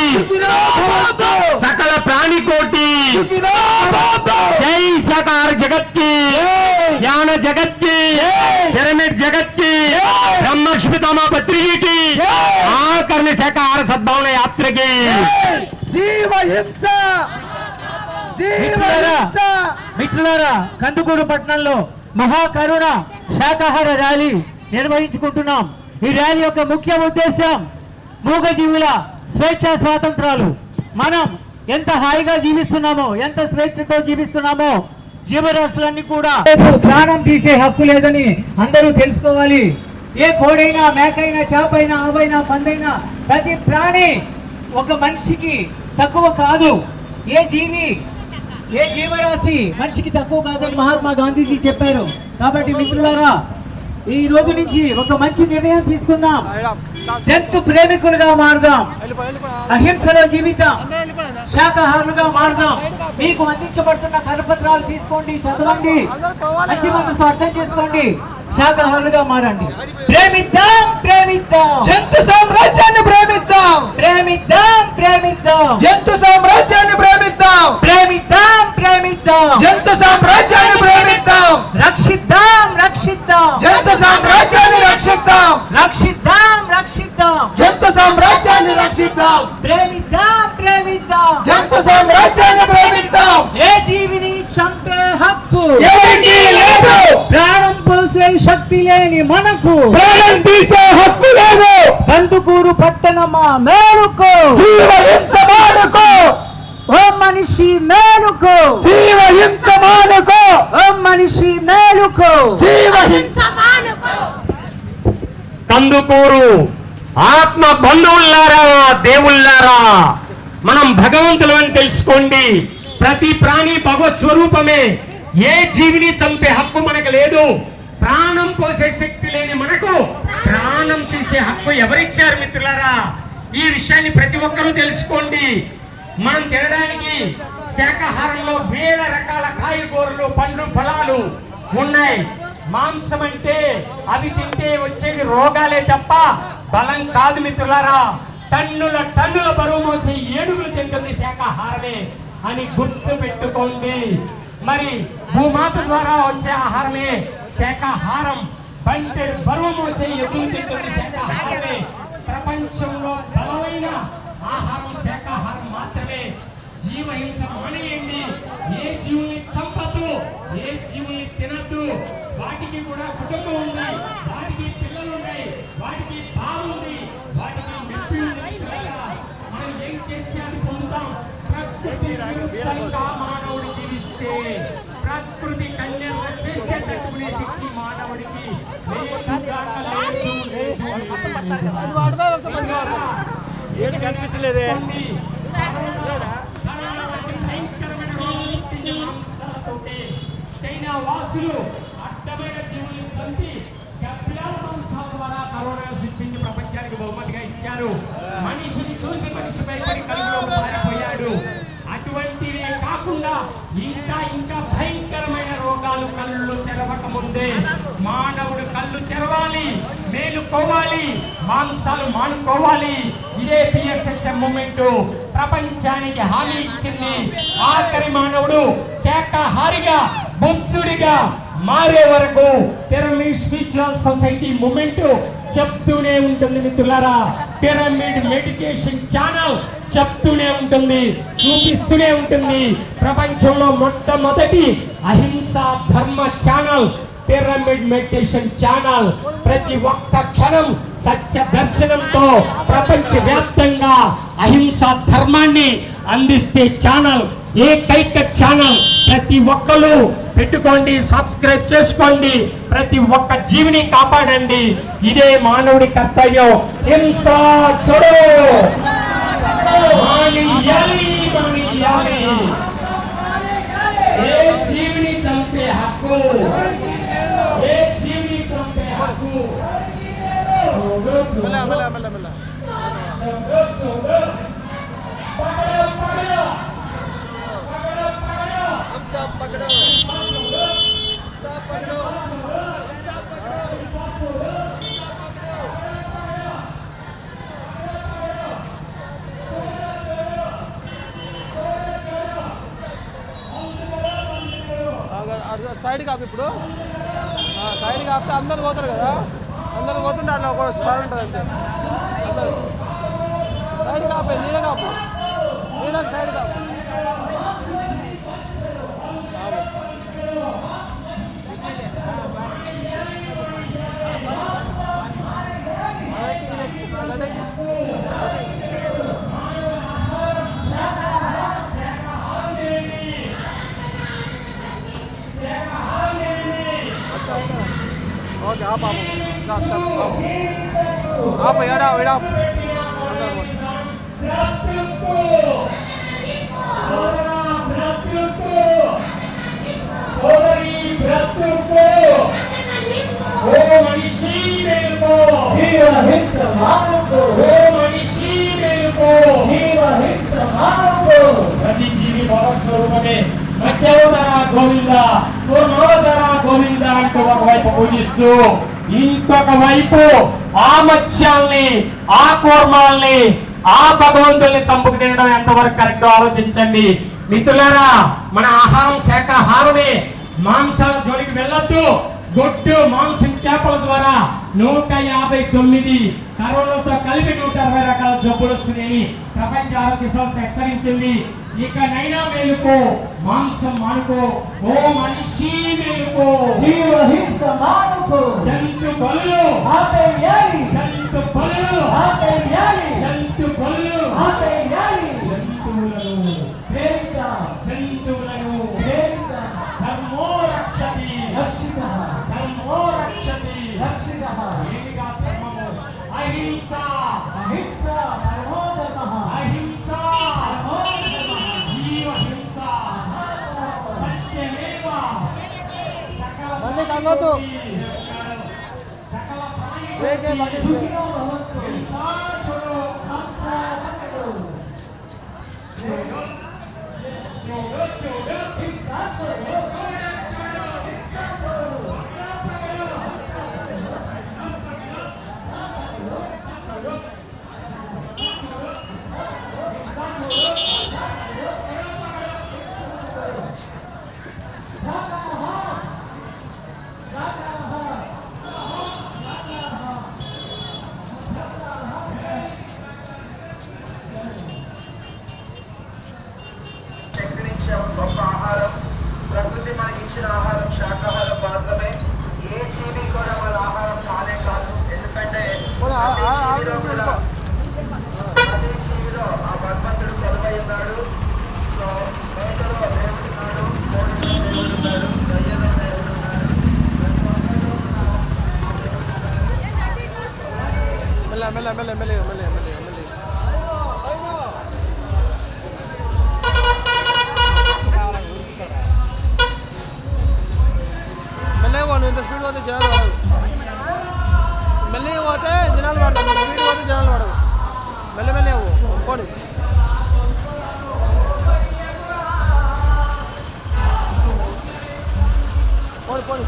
S13: సకల ప్రాణికోటి. జై సకార జగత్ కి, జ్ఞాన జగత్ కి, పిరమిడ్ జగత్ కి, బ్రహ్మర్షి పితామహ పత్రిజీ కి, ఆకర్ణ శాకాహార సద్భావన యాత్రకి.
S11: జీవహింస.
S13: మిత్రులారా, కందుకూరు పట్టణంలో మహాకరుణ శాకాహార ర్యాలీ నిర్వహించుకుంటున్నాం. ఈ ర్యాలీ యొక్క ముఖ్య ఉద్దేశం మూగజీవుల స్వేచ్ఛా స్వాతంత్రాలు. మనం ఎంత హాయిగా జీవిస్తున్నామో, ఎంత స్వేచ్ఛతో జీవిస్తున్నామో, జీవరాశులన్నీ కూడా ప్రాణం తీసే హక్కు లేదని అందరూ తెలుసుకోవాలి. ఏ కోడైనా, మేకైనా, చేపైనా, ఆవైనా, పందైనా ప్రతి ప్రాణి ఒక మనిషికి తక్కువ కాదు. ఏ జీవరాశి మనిషికి తక్కువ కాదని మహాత్మా గాంధీజీ చెప్పారు. కాబట్టి మిత్రులారా, ఈ రోజు నుంచి ఒక మంచి నిర్ణయం తీసుకుందాం. జంతు ప్రేమికులుగా మారుదాం, అహింసలో జీవితం, శాకాహారులుగా మారుదాం. మీకు అందించబడుతున్న కరపత్రాలు తీసుకోండి, చదవండి, మంచి మనసు అర్థం చేసుకోండి, శాకాహారులుగా మారండి. ప్రేమిద్దాం, ప్రేమిద్దాం,
S11: జంతు సామ్రాజ్యాన్ని ప్రేమిద్దాం,
S13: ప్రేమిద్దాం, ప్రేమిద్దాం,
S11: జంతు సామ్రాజ్యాన్ని ప్రేమిద్దాం,
S13: ప్రేమిద్దాం, ప్రేమిద్దాం,
S11: జంతు సామ్రాజ్యాన్ని ప్రేమిద్దాం,
S13: రక్షిద్దాం, రక్షిద్దాం,
S11: జంతు సామ్రాజ్యాన్ని రక్షిద్దాం,
S13: రక్షిద్దాం, రక్షిద్దాం,
S11: జంతు సామ్రాజ్యాన్ని రక్షిద్దాం,
S13: ప్రేమిద్దాం, ప్రేమిద్దాం,
S11: జంతు సామ్రాజ్యాన్ని ప్రేమిద్దాం.
S13: ఏ జీవిని చంపే హక్కు
S11: ఎవరికీ లేదు.
S13: ప్రాణం పోసే శక్తి లేని మనకు
S11: ప్రాణం తీసే హక్కు లేదు.
S13: కందుకూరు పట్టణమా మేలుకో,
S11: జీవహింస మానుకో,
S13: ఓ మనిషి మేలుకో,
S11: జీవహింస మానుకో,
S13: ఓ మనిషి మేలుకో,
S11: జీవహింస మానుకో.
S13: కందుకూరు ఆత్మ బంధువులారా, దేవుళ్ళారా, మనం భగవంతులు అని తెలుసుకోండి. ప్రతి ప్రాణి భగవత్ స్వరూపమే. ఏ జీవిని చంపే హక్కు మనకు లేదు. ప్రాణం పోసే శక్తి లేని మనకు ప్రాణం తీసే హక్కు ఎవరిచ్చారు మిత్రులారా? ఈ విషయాన్ని ప్రతి ఒక్కరూ తెలుసుకోండి. మనం తినడానికి శాకాహారంలో వేల రకాల కాయగూరలు, పండ్లు, ఫలాలు ఉన్నాయి. మాంసం అంటే అవి తింటే వచ్చేవి రోగాలే తప్ప బలం కాదు మిత్రులారా. టన్నుల టన్నుల బరువు మోసి ఏడుగులు తింటుంది శాకాహారమే అని గుర్తు పెట్టుకోండి. మరి భూమాత ద్వారా వచ్చే ఆహారమే శాకాహారం. బంటే బరువు మోసే ఎదురు తింటుంది శాకాహారమే. ప్రపంచంలో బలమైన ఆహారం శాకాహారం మాత్రమే. జీవహింస మానేయండి. ఏ జీవుల్ని చంపద్దు, ఏ జీవుల్ని తినద్దు. వాటికి కూడా కుటుంబం ఉంది, వాటికి పిల్లలు ఉన్నాయి, వాటికి బాధ ఉంది, వాటికి మృత్యు ఉంది. మనం ఏం చేస్తే అది పొందుతాం. ప్రకృతి విరుద్ధంగా మానవుడు జీవిస్తే ప్రకృతి కళ్యాణం చేస్తే తట్టుకునే శక్తి మానవుడికి
S11: కనిపించలేదే.
S13: చైనా వాసులు అడ్డమైన జీవులను చంపి గబ్బిలాల మాంసాల ద్వారా కరోనా సృష్టించి ప్రపంచానికి బహుమతిగా ఇచ్చారు. మనిషిని చూసి మనిషి భయపడి కలుగులో పారిపోయాడు. అటువంటివే కాకుండా ఇంకా ఇంకా భయంకరమైన రోగాలు కళ్ళు తెరవక ముందే మానవుడు కళ్ళు తెరవాలి, మేలుకోవాలి, మాంసాలు మానుకోవాలి. ఇదే పిఎస్ఎస్ఎం మూమెంట్ ప్రపంచానికి హామీ ఇచ్చింది. ఆఖరి మానవుడు శాకాహారిగా, బుద్ధుడిగా మారే వరకు పిరమిడ్ స్పిరిచువల్ సొసైటీ మూమెంట్ చెప్తూనే ఉంటుంది మిత్రులారా. పిరమిడ్ మెడిటేషన్ ఛానల్ చెప్తూనే ఉంటుంది, చూపిస్తూనే ఉంటుంది. ప్రపంచంలో మొట్టమొదటి అహింసా ధర్మ ఛానల్ పిరమిడ్ మెడిటేషన్ ఛానల్. ప్రతి ఒక్క క్షణం సత్య దర్శనంతో ప్రపంచ వ్యాప్తంగా అహింసా ధర్మాన్ని అందిస్తే ఛానల్, ఏకైక ఛానల్. ప్రతి ఒక్కరు పెట్టుకోండి, సబ్స్క్రైబ్ చేసుకోండి. ప్రతి ఒక్క జీవిని కాపాడండి. ఇదే మానవుడి కర్తవ్యం. హింస చెడు మానియాలి, మానియాలి. ఏ జీవిని చంపే హక్కు, ఏ జీవిని చంపే హక్కు
S11: సైడ్ కాపు. ఇప్పుడు సైడ్ కాపితే అందరు పోతారు కదా, అందరు పోతుంటే అట్లా ఒక స్టార్ ఉంటుంది అంతే. సైడ్ కాపే, నీడ కాపు, నీడ సైడ్ కాపు. ఓకే, ఆపు ఏడా ఏడా.
S13: ప్రతి జీవి భగవత్స్వరూపమే. మత్స్యావతార గోవింద, కూర్మావతార గోవింద అంటూ ఒకవైపు పూజిస్తూ ఇంకొక వైపు ఆ మత్స్యాల్ని, ఆ కూర్మాల్ని, ఆ భగవంతుల్ని చంపుకు తినడం ఎంతవరకు కరెక్టో ఆలోచించండి మిత్రులారా. మన ఆహారం శాకాహారమే. మాంసాల జోలికి వెళ్ళొద్దు. గొడ్డు మాంసం చేపల ద్వారా 159 కరోనాతో కలిపి 160 రకాల జబ్బులు వస్తున్నాయని ప్రపంచ ఆరోగ్య సంస్థ హెచ్చరించింది. ఇకనైనా మేలుకో, మాంసం మానుకో. ఓ మనిషి మేలుకో, జీవహింస మానుకో. జంతు బలులు ఆపేయాలి, జంతు బలులు ఆపేయాలి, జంతు బలులు ఆపేయాలి. జంతువులను ప్రేమించ, జంతువులను ప్రేమించ. ధర్మో రక్షతి రక్షితః, ధర్మో రక్షతి రక్షితః. ఏమిగా ధర్మము?
S11: అనొద్దు.
S14: గొప్ప ఆహారం, ప్రకృతి మనకి ఇచ్చిన ఆహారం శాకాహారం మాత్రమే. ఏ జీవి కూడా మన ఆహారం కానే కాదు. ఎందుకంటే ప్రతి జీవిలో ఆ భగవంతుడు కొలువై ఉన్నాడు. సో మేకలో దేవుడు ఉన్నాడు, కోడిలో దేవుడు ఉన్నాడు, గయ్యలో దేవుడు ఉన్నాడు.
S11: ఇంత స్పీడ్ పోతే జనాలు పడదు. మెల్లిగా పోతే జనాలు పడతారు, స్పీడ్ పోతే జనాలు పడదు. మెల్లమెల్లే పోనీ. పోనీ పోనీ.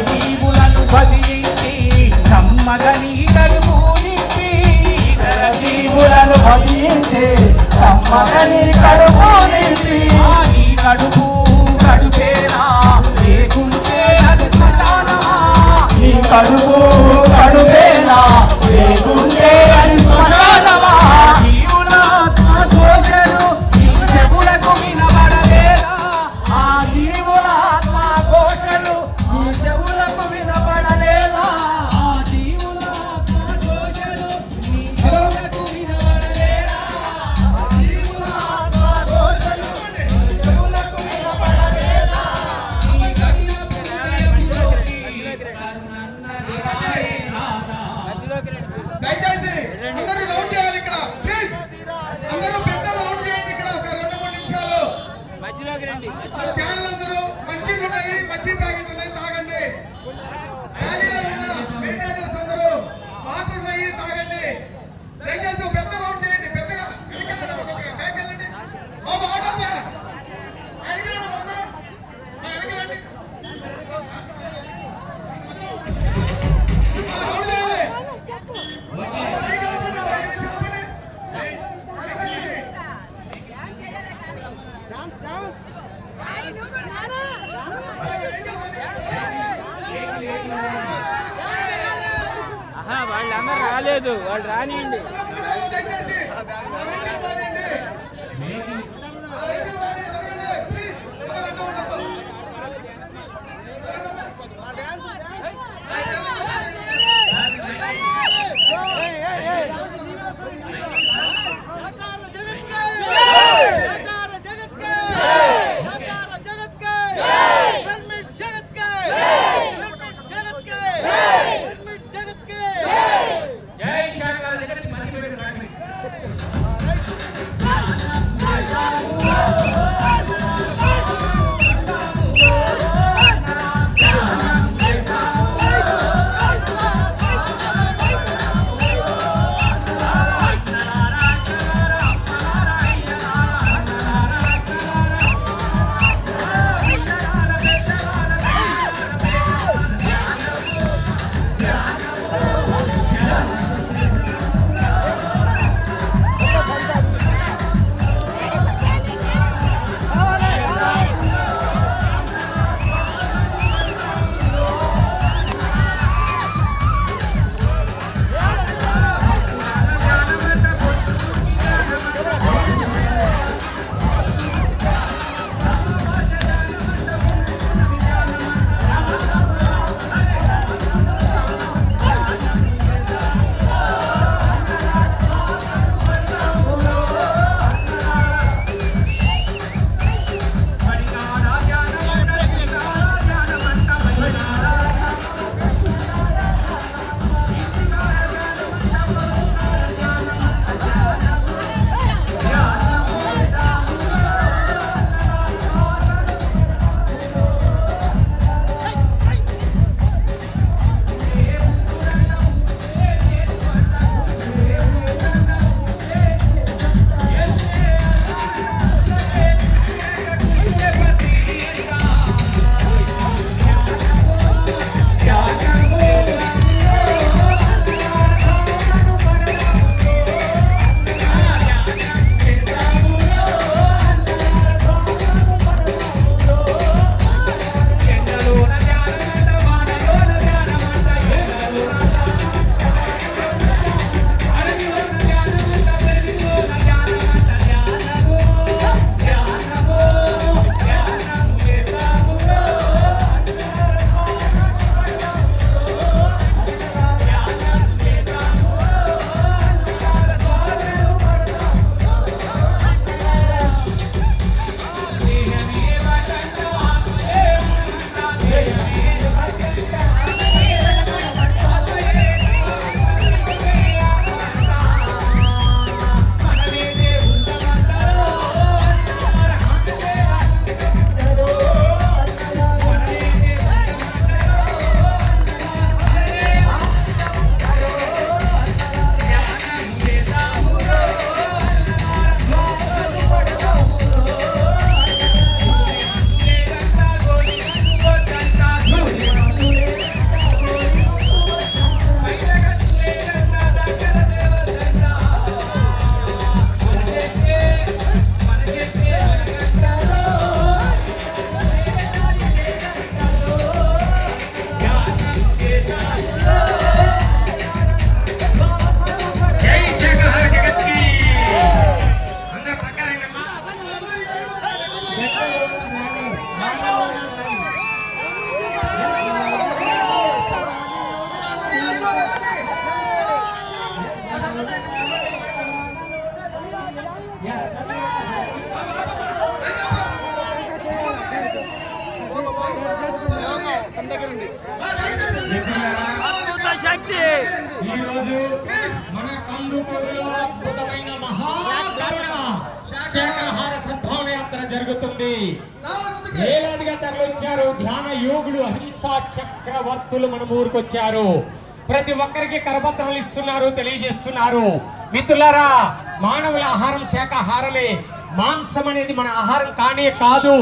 S14: జీవులను భజించి సమ్మగని కడుపు నింపి, జీవులను భజించి సమ్మగని కడుపు నింపి, నీ కడుపు కడుపేనా లేకుంటే అది శ్మశానమా, నీ కడుపు కడుపేనా లేకుంటే అది శ్మశానమా, జీవుల ఆత్మఘోషలు నీ చెవులకు వినబడలేదా, ఆ జీవుల ఆత్మఘోషలు నీ చెవులకు వినబడలేదా, ఆ జీవుల ఆత్మఘోషలు నీ చెవులకు వినబడలేదా, ఆ జీవుల ఆత్మఘోషలు నీ చెవులకు వినబడలేదా, నీ కరుణ
S3: దయచేసి అందరూ రౌండ్ చేయాలి ఇక్కడ. ప్లీజ్ అందరూ పెద్ద రౌండ్ చేయండి ఇక్కడ. ఒక 2-3 నిమిషాలు మధ్యలోకి రండి. క్యాన్లు అందరూ మంచిగా ఉన్నాయి, మంచి ప్యాకెట్ ఉన్నాయి, తాగండి. ఖాళీగా ఉన్న మెయింటైనర్స్ అందరూ వాటర్ ఉన్నాయి, తాగండి. దయచేసి ఒక పెద్ద రౌండ్ చేయండి. పెద్దగా వెనకెళ్ళండి, ఒక్కొక్క బ్యాక్ వెళ్ళండి. బాబు ఆటో వెనకెళ్ళండి, అందరూ వెనకెళ్ళండి. రౌండ్ చేయాలి.
S11: వాళ్ళందరూ రాలేదు, వాళ్ళు రానియండి.
S13: ఈరోజు మన కందుకూరులో అద్భుతమైన మహాకరుణ శాకాహార సద్భావన యాత్ర జరుగుతుంది. వేలాదిగా తరలించారు ధ్యాన యోగులు, అహింసా చక్రవర్తులు మన ఊరికొచ్చారు. ప్రతి ఒక్కరికి కరపత్రాలు ఇస్తున్నారు, తెలియజేస్తున్నారు. మిత్రులారా, మానవుల ఆహారం శాకాహారమే. మాంసం అనేది మన ఆహారం కానే కాదు.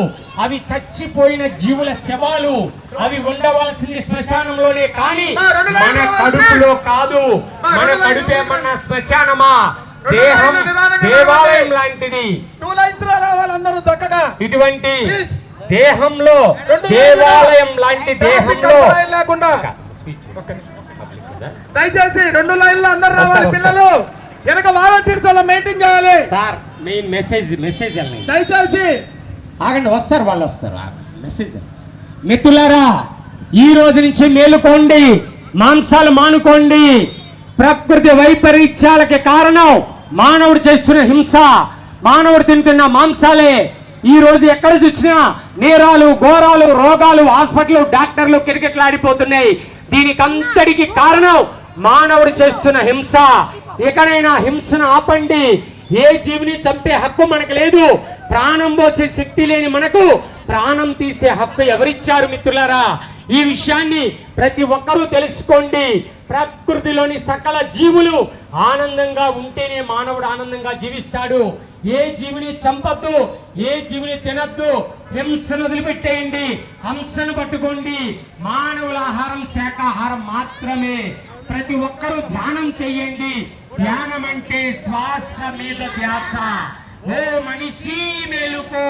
S13: అవి చచ్చిపోయిన జీవుల శవాలు. అవి ఉండవలసింది శ్మశానంలోనే కానీ మన కడుపులో కాదు. మన కడుపేమన్నా శ్మశానమా? దేహం దేవాలయం లాంటిది. ఇటువంటి దేహంలో దేవాలయం లాంటి దేహంలో
S3: దయచేసి 2 లైన్లు అందరూ రావాలి. పిల్లలు వెనక వాలంటీర్స్ అలా మెయింటైన్ చేయాలి.
S13: సార్ మెయిన్ మెసేజ్
S3: దయచేసి
S13: ఆగండి, వస్తారు వాళ్ళు వస్తారు. మెసేజ్ మిత్రులారా, ఈ రోజు నుంచి మేలుకోండి, మాంసాలు మానుకోండి. ప్రకృతి వైపరీత్యాలకి కారణం మానవుడు చేస్తున్న హింస, మానవుడు తింటున్న మాంసాలే. ఈ రోజు ఎక్కడ చూసినా నేరాలు, ఘోరాలు, రోగాలు, హాస్పిటల్, డాక్టర్లు కిరికెట్లాడిపోతున్నాయి. దీనికి అంతటికి కారణం మానవుడు చేస్తున్న హింస. ఇకనైనా హింసను ఆపండి. ఏ జీవిని చంపే హక్కు మనకు లేదు. ప్రాణం పోసే శక్తి లేని మనకు ప్రాణం తీసే హక్కు ఎవరిచ్చారు మిత్రులారా? ఈ విషయాన్ని ప్రతి ఒక్కరూ తెలుసుకోండి. ప్రకృతిలోని సకల జీవులు ఆనందంగా ఉంటేనే మానవుడు ఆనందంగా జీవిస్తాడు. ఏ జీవిని చంపద్దు, ఏ జీవిని తినద్దు. హింసను వదిలిపెట్టేయండి, హంసను పట్టుకోండి. మానవుల ఆహారం శాకాహారం మాత్రమే. ప్రతి ఒక్కరూ ధ్యానం చేయండి. ధ్యానం అంటే శ్వాస మీద ధ్యాస. ఓ మనిషి మేలుకో,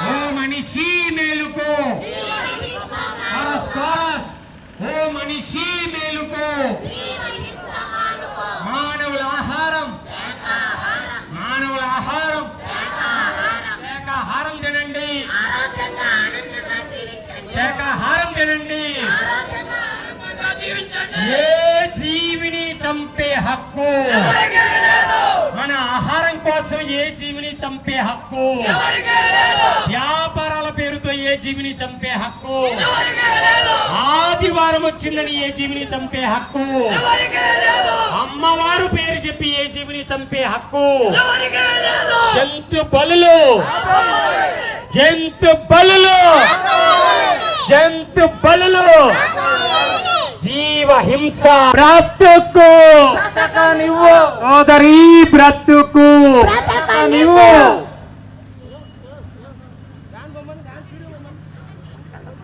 S13: ఓ మనిషి మేలుకో. ఓ మనిషి మేలుకో. మానవుల ఆహారం, మానవుల ఆహారం శాకాహారం తినండి, శాకాహారం తినండి. ఏ జీవిని చంపే హక్కు, మన ఆహారం కోసం ఏ జీవిని చంపే హక్కు, వ్యాపారాల పేరుతో ఏ జీవిని చంపే హక్కు, ఆదివారం వచ్చిందని ఏ జీవిని చంపే హక్కు, అమ్మవారు పేరు చెప్పి ఏ జీవిని చంపే హక్కు, జంతు బలులు, జంతు బలులు, జంతు బలులు, జీవ హింస బ్రతుకు సోదరి, బ్రతుకు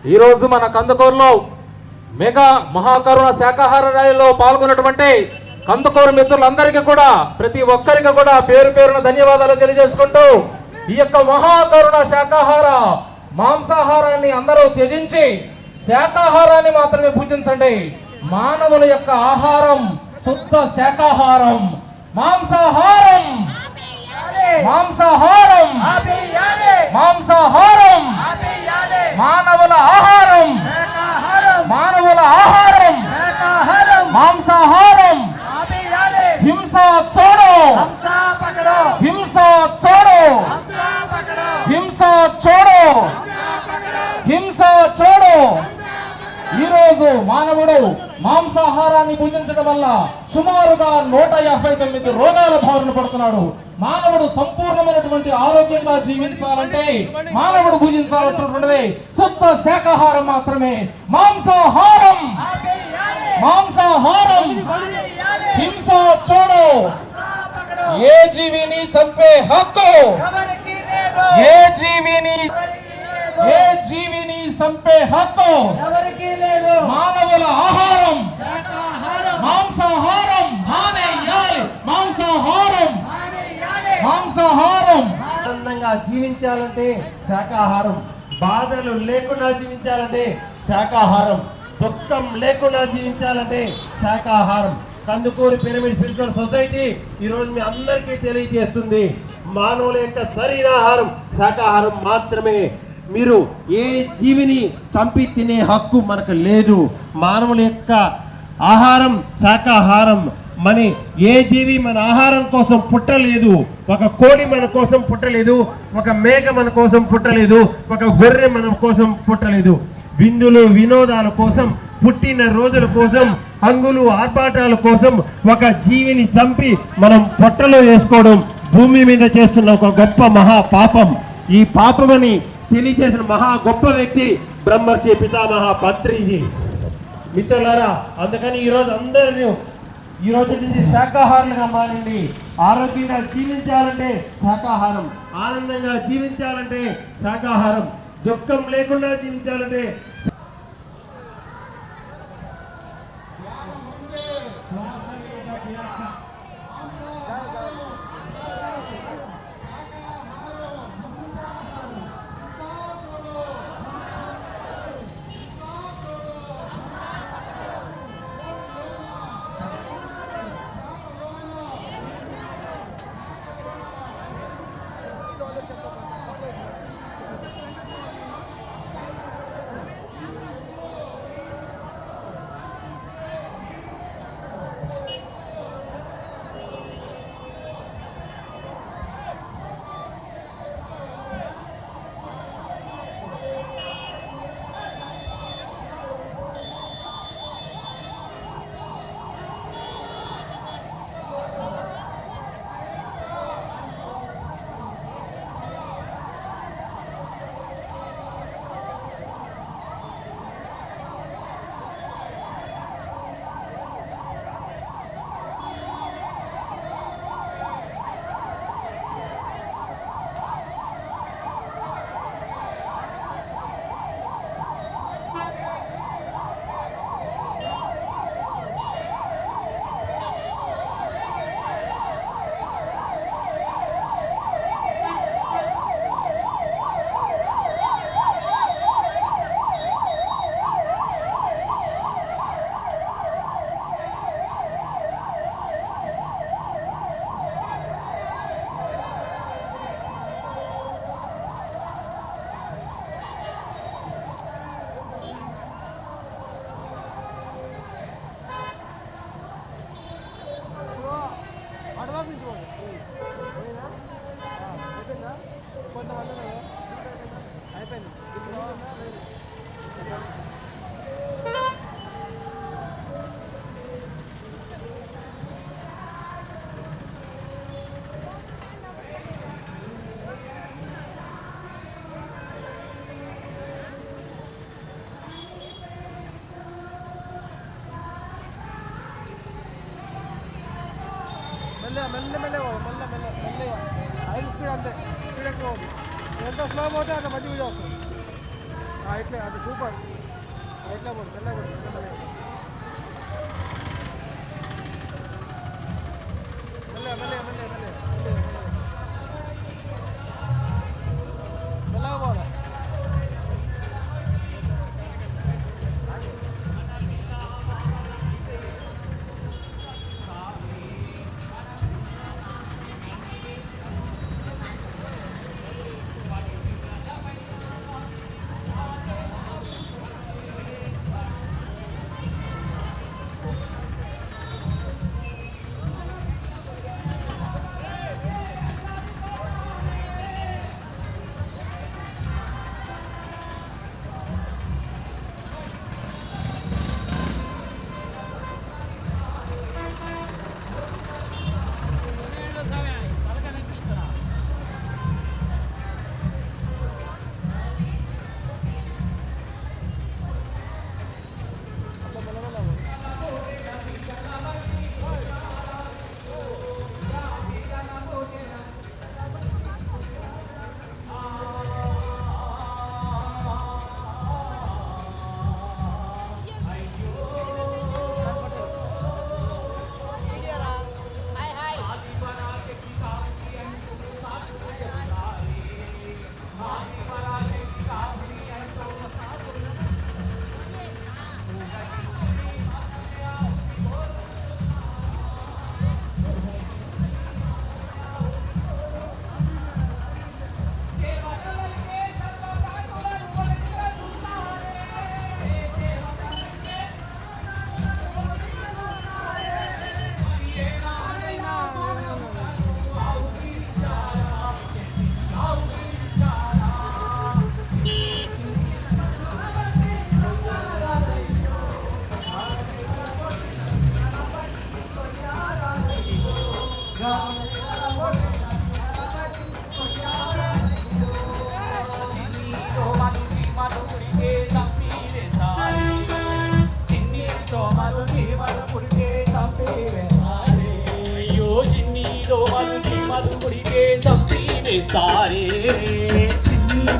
S11: ఈరోజు మన కందుకూరులో మెగా మహాకరుణ శాకాహార ర్యాలీలో పాల్గొన్నటువంటి కందుకూరు మిత్రులందరికీ కూడా ప్రతి ఒక్కరికి కూడా పేరు పేరున ధన్యవాదాలు తెలియజేసుకుంటూ ఈ యొక్క మహాకరుణ శాకాహార మాంసాహారాన్ని అందరూ త్యజించి శాకాహారాన్ని మాత్రమే పూజించండి. మానవుల యొక్క ఆహారం శుద్ధ శాకాహారం, మాంసాహారం మాంసాహారం మాంసాహారం మానవుల ఆహారం మానవుల ఆహారం మాంసాహారం హింస చూడు హింస చూడు హింస చూడు హింస చూడు. ఈరోజు మానవుడు మాంసాహారాన్ని పూజించడం వల్ల సుమారుగా 159 రోగాల బారిన పడుతున్నాడు. మానవుడు సంపూర్ణమైనటువంటి ఆరోగ్యంగా జీవించాలంటే మానవుడు పూజించాల్సినటువంటిది శుద్ధ శాకాహారం మాత్రమే. మాంసాహారం మాంసాహారం హింస చూడు. ఏ జీవిని చంపే హక్కు ఏ జీవిని చంపే హక్కు మానవుల ఆహారం మాంసాహారం మానేయాలి. మాంసాహారం మాంసాహారం.
S13: ఆనందంగా జీవించాలంటే శాకాహారం, బాధలు లేకుండా జీవించాలంటే శాకాహారం, దుఃఖం లేకుండా జీవించాలంటే శాకాహారం. కందుకూరు పిరమిడ్ స్పిరిచువల్ సొసైటీ ఈరోజు మీ అందరికీ తెలియజేస్తుంది, మానవుల యొక్క సరైన ఆహారం శాకాహారం మాత్రమే. మీరు ఏ జీవిని చంపి తినే హక్కు మనకు లేదు. మానవుల యొక్క ఆహారం శాకాహారం. మన ఏ జీవి మన ఆహారం కోసం పుట్టలేదు. ఒక కోడి మన కోసం పుట్టలేదు, ఒక మేక మన కోసం పుట్టలేదు, ఒక గొర్రె మన కోసం పుట్టలేదు. విందులు వినోదాల కోసం, పుట్టిన రోజుల కోసం, హంగులు ఆర్భాటాల కోసం ఒక జీవిని చంపి మనం పొట్టలో వేసుకోవడం భూమి మీద చేస్తున్న ఒక గొప్ప మహా పాపం. ఈ పాపమని తెలియజేసిన మహా గొప్ప వ్యక్తి బ్రహ్మర్షి పితామహ పత్రిజీ. మిత్రులారా, అందుకని ఈరోజు అందరూ ఈ రోజు నుంచి శాకాహారులుగా మారింది. ఆరోగ్యంగా జీవించాలంటే శాకాహారం, ఆనందంగా జీవించాలంటే శాకాహారం, దుఃఖం లేకుండా జీవించాలంటే
S11: మెల్లగా హై స్పీడ్ అంతే, స్పీడ్ ఎక్కువ ఎంత స్లో పోతే అంత మంచి వీడియో వస్తుంది. ఇట్లే అది సూపర్ ఇట్లా పోడు మెల్లగా మెల్లగా పోవాలి.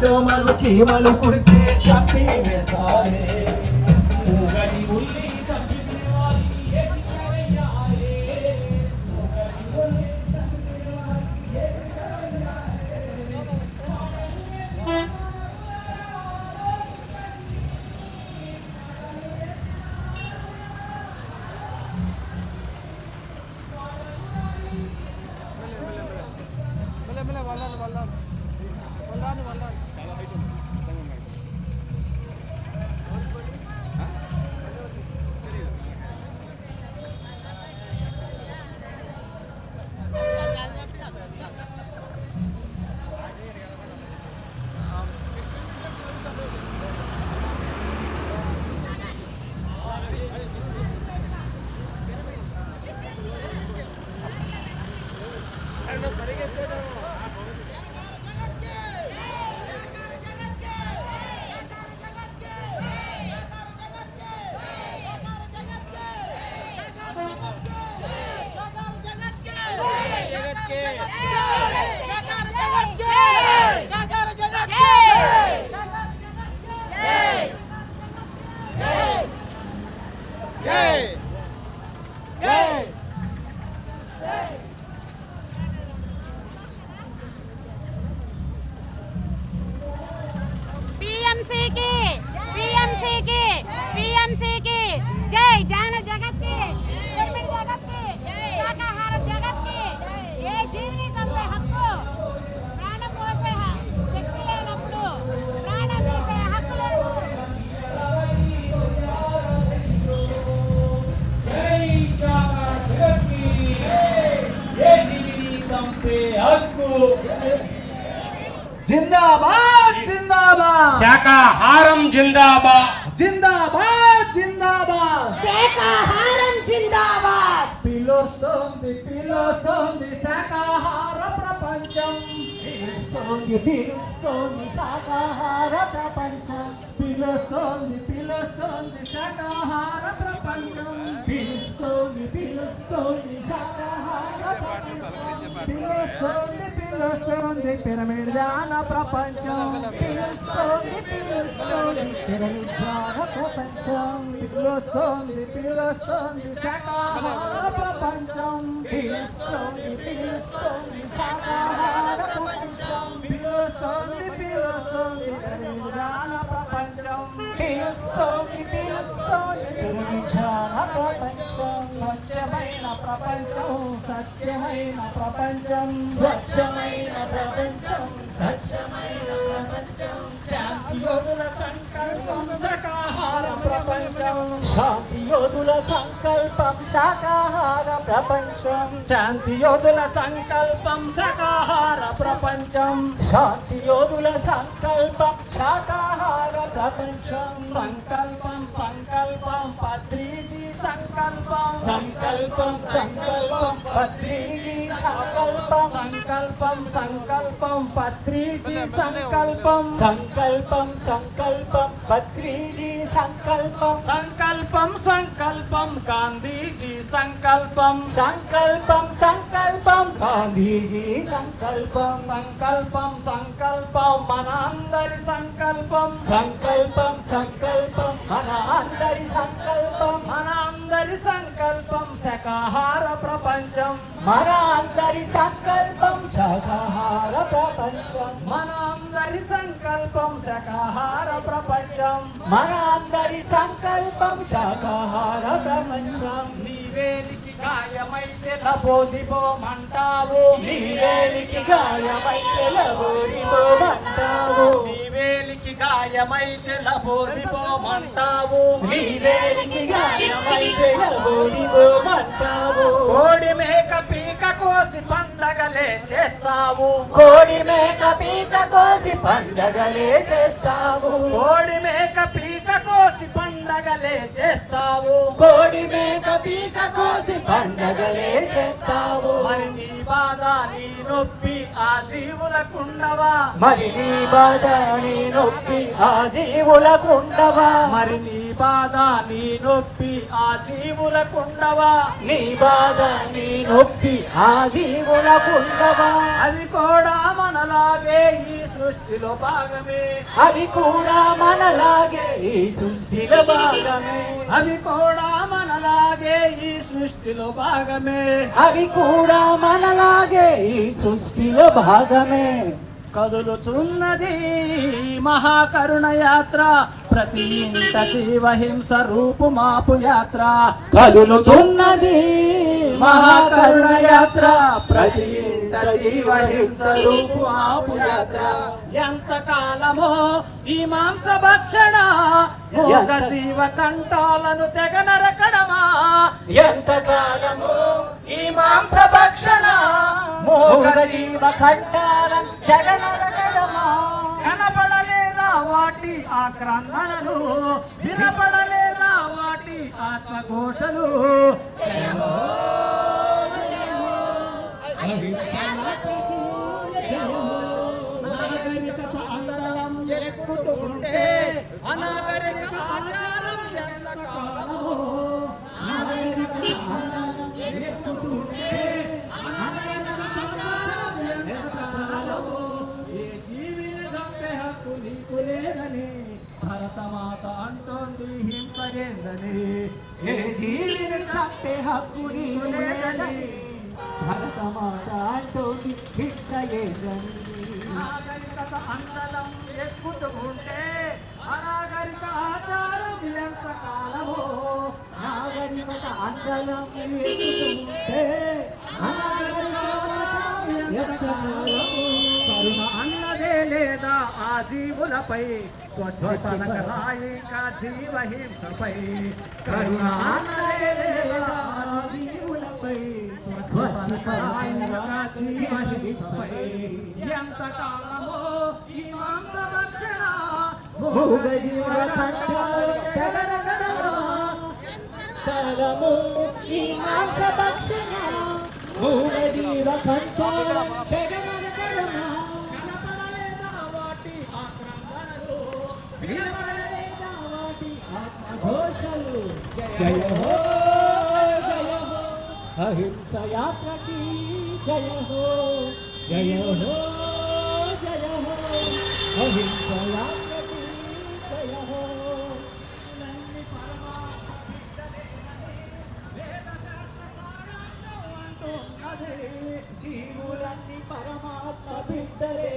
S14: దోమలు చీమలు కుడితే చంపి వేసారే ఊగడి ఉల్లి చంపితే వారికి ఎక్కివేయాలే ఊగడి ఉల్లి చంపితే వారికి ఎక్కివేయాలే
S6: जय जान जगत की जगत की शाकाहार जगत की ये जीविతం హక్కు ప్రాణం పోసే శక్తి లేనప్పుడు ప్రాణం తీసే హక్కు లేదు
S14: జై శాకాహార జగత్ की ये जीविతం पे హక్కు जिंदाबाद जिंदाबाद
S13: శాకాహారం జిందాబాద్
S14: जिंदाबाद जिंदाबाद
S6: శాకాహారం జిందాబాద్
S14: పిలుస్తోంది శాకాహార ప్రపంచం పిలుస్తోంది శాకాహార ప్రపంచం పిలుస్తోంది శాకాహార ప్రపంచం పిలుస్తోంది శాకాహార ప్రపంచం పిలుస్తోంది పిలుస్తుంది పిరమిడ్ ధ్యాన ప్రపంచం పిలుస్తుంది పిరమిడ్ ధ్యాన ప్రపంచం పిలుస్తుంది శాకాహార ప్రపంచం పిలుస్తుంది శాకాహార ప్రపంచం పిలుస్తుంది పిరమిడ్ ధ్యాన ప్రపంచం పిలుస్తుంది పిరమిడ్ ధ్యాన ప్రపంచం స్వచ్ఛమైన ప్రపంచం సత్యమైన ప్రపంచం స్వచ్ఛమైన ప్రపంచం సత్యమైన ప్రపంచం శాంతి యోధుల సంకల్పం శాకాహార ప్రపంచం శాంతి యోధుల సంకల్పం శాకాహార ప్రపంచం శాంతి యోధుల సంకల్పం శాకాహార ప్రపంచం శాంతి యోధుల సంకల్పం శాకాహార ప్రపంచం సంకల్పం సంకల్పం పత్రిజీ సంకల్పం సంకల్పం సంకల్పం పత్రిజీ సంకల్పం సంకల్పం సంకల్పం పత్రిజీ సంకల్పం సంకల్పం సంకల్పం పత్రిజీ సంకల్పం సంకల్పం సంకల్పం గాంధీజీ సంకల్పం సంకల్పం సంకల్పం గాంధీజీ సంకల్పం సంకల్పం సంకల్పం మన అందరి సంకల్పం సంకల్పం సంకల్పం మన అందరి సంకల్పం మన అందరి సంకల్పం శాకాహార ప్రపంచం మన అందరి సంకల్పం శాకాహార ప్రపంచం మన అందరి సంకల్పం శాకాహార ప్రపంచం మన అందరి సంకల్పం శాకాహార ప్రపంచం నీవేలికి గాయమైతే లబోదిబోమంటావు నీవేలికి గాయమైతే లబోదిబోమంటావు నీవేలికి గాయమైతే లబోదిబోమంటావు నీవేలికి గాయమైతే లబోదిబోమంటావు కోడి మేక పీక కోసి పండగలే చేస్తావు కోడి మేక పీక కోసి పండగలే చేస్తావు కోడి మేక పీక కోసి పండగలే చేస్తావు కోడి మేక పీక కోసి పండగలే చేస్తావు మరి నీ బాధ నీ నొప్పి ఆ జీవులకుండవా మరి నీ బాధ నీ నొప్పి ఆ జీవులకుండవా మరి నీ బాధ నీ నొప్పి ఆ జీవులకుండవా నీ బాధ నీ నొప్పి ఆ జీవులకుండవా అవి కూడా మనలాగే ఈ సృష్టిలో భాగమే అవి కూడా మనలాగే ఈ సృష్టిలో భాగమే అవి కూడా మనలాగే ఈ సృష్టిలో భాగమే అవి కూడా మనలాగే ఈ సృష్టిలో భాగమే కదులుచున్నది మహాకరుణ యాత్ర ప్రతి ఇంట జీవహింస రూపు మాపు యాత్ర కదులుచున్నది మహాకరుణ యాత్ర ప్రతి ఇంట జీవహింస రూపు మాపు యాత్ర ఎంతకాలమో ఈ మాంస భక్షణ మూగ జీవ కంఠాలను తెగ నరకడమా ఎంతకాలమో ఈ మాంస భక్షణ మూగ జీవ కంఠాలను తెగ నరకడమా కనపడలేదా వాటి ఆక్రందనలు వినపడలేదా వాటి ఆత్మఘోషలు ఎక్కుతుంటే అనాగరిక ఆచారం ఎంతకాలమో ఎక్కుతుంటే ఏ జీవిని చంపే హక్కు నీకు లేదని భరతమాత అంటోంది హింసయేందని ఏ జీవిని చంపే హక్కు నీకు లేదని భరతమాత అంటోంది హింసయేందని నాగరికత అందలం ఎక్కుతూ ఉంటే అనాగరిక ఆచారం ఎంతకాలమో నాగరికత అందలం ఎక్కుతూ ఉంటే అనాగరిక ఆచారం ఎంతకాలమో కరుణ అన్నదే లేదా ఆ జీవులపై పలకరాయిక జీవహింసపై కరుణ అన్నదే లేదా ఆ జీవులపై జీవహింసపై ఎంతకాలమో ఈ మాంస భక్షణ మూగ జీవ కంఠాలము ఈ మాంస భక్షణ మూగ జీవ కంఠాలం తెగనరకడమా కనపడలేదా వాటి ఆక్రందనలు వినపడలేదా వాటి ఆత్మఘోషలు జయ హో జయ హో అహింస యాత్రకి జయ హో
S13: జయ హో అహింసయా జయ హో. జీవులన్నీ పరమాత్మ బిడ్డలే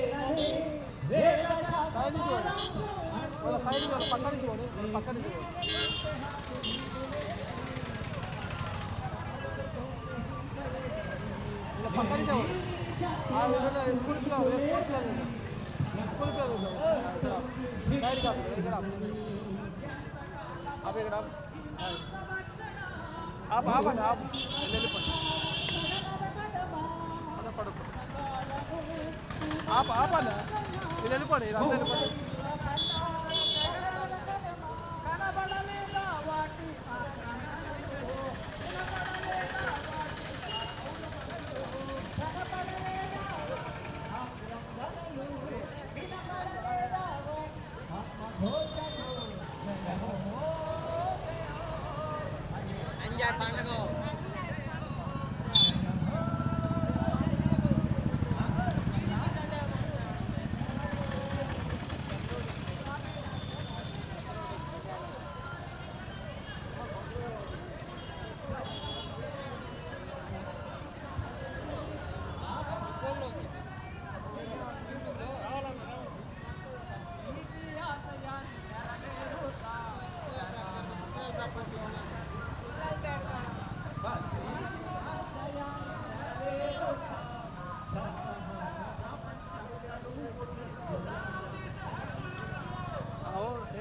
S11: వెళ్ళిపోండి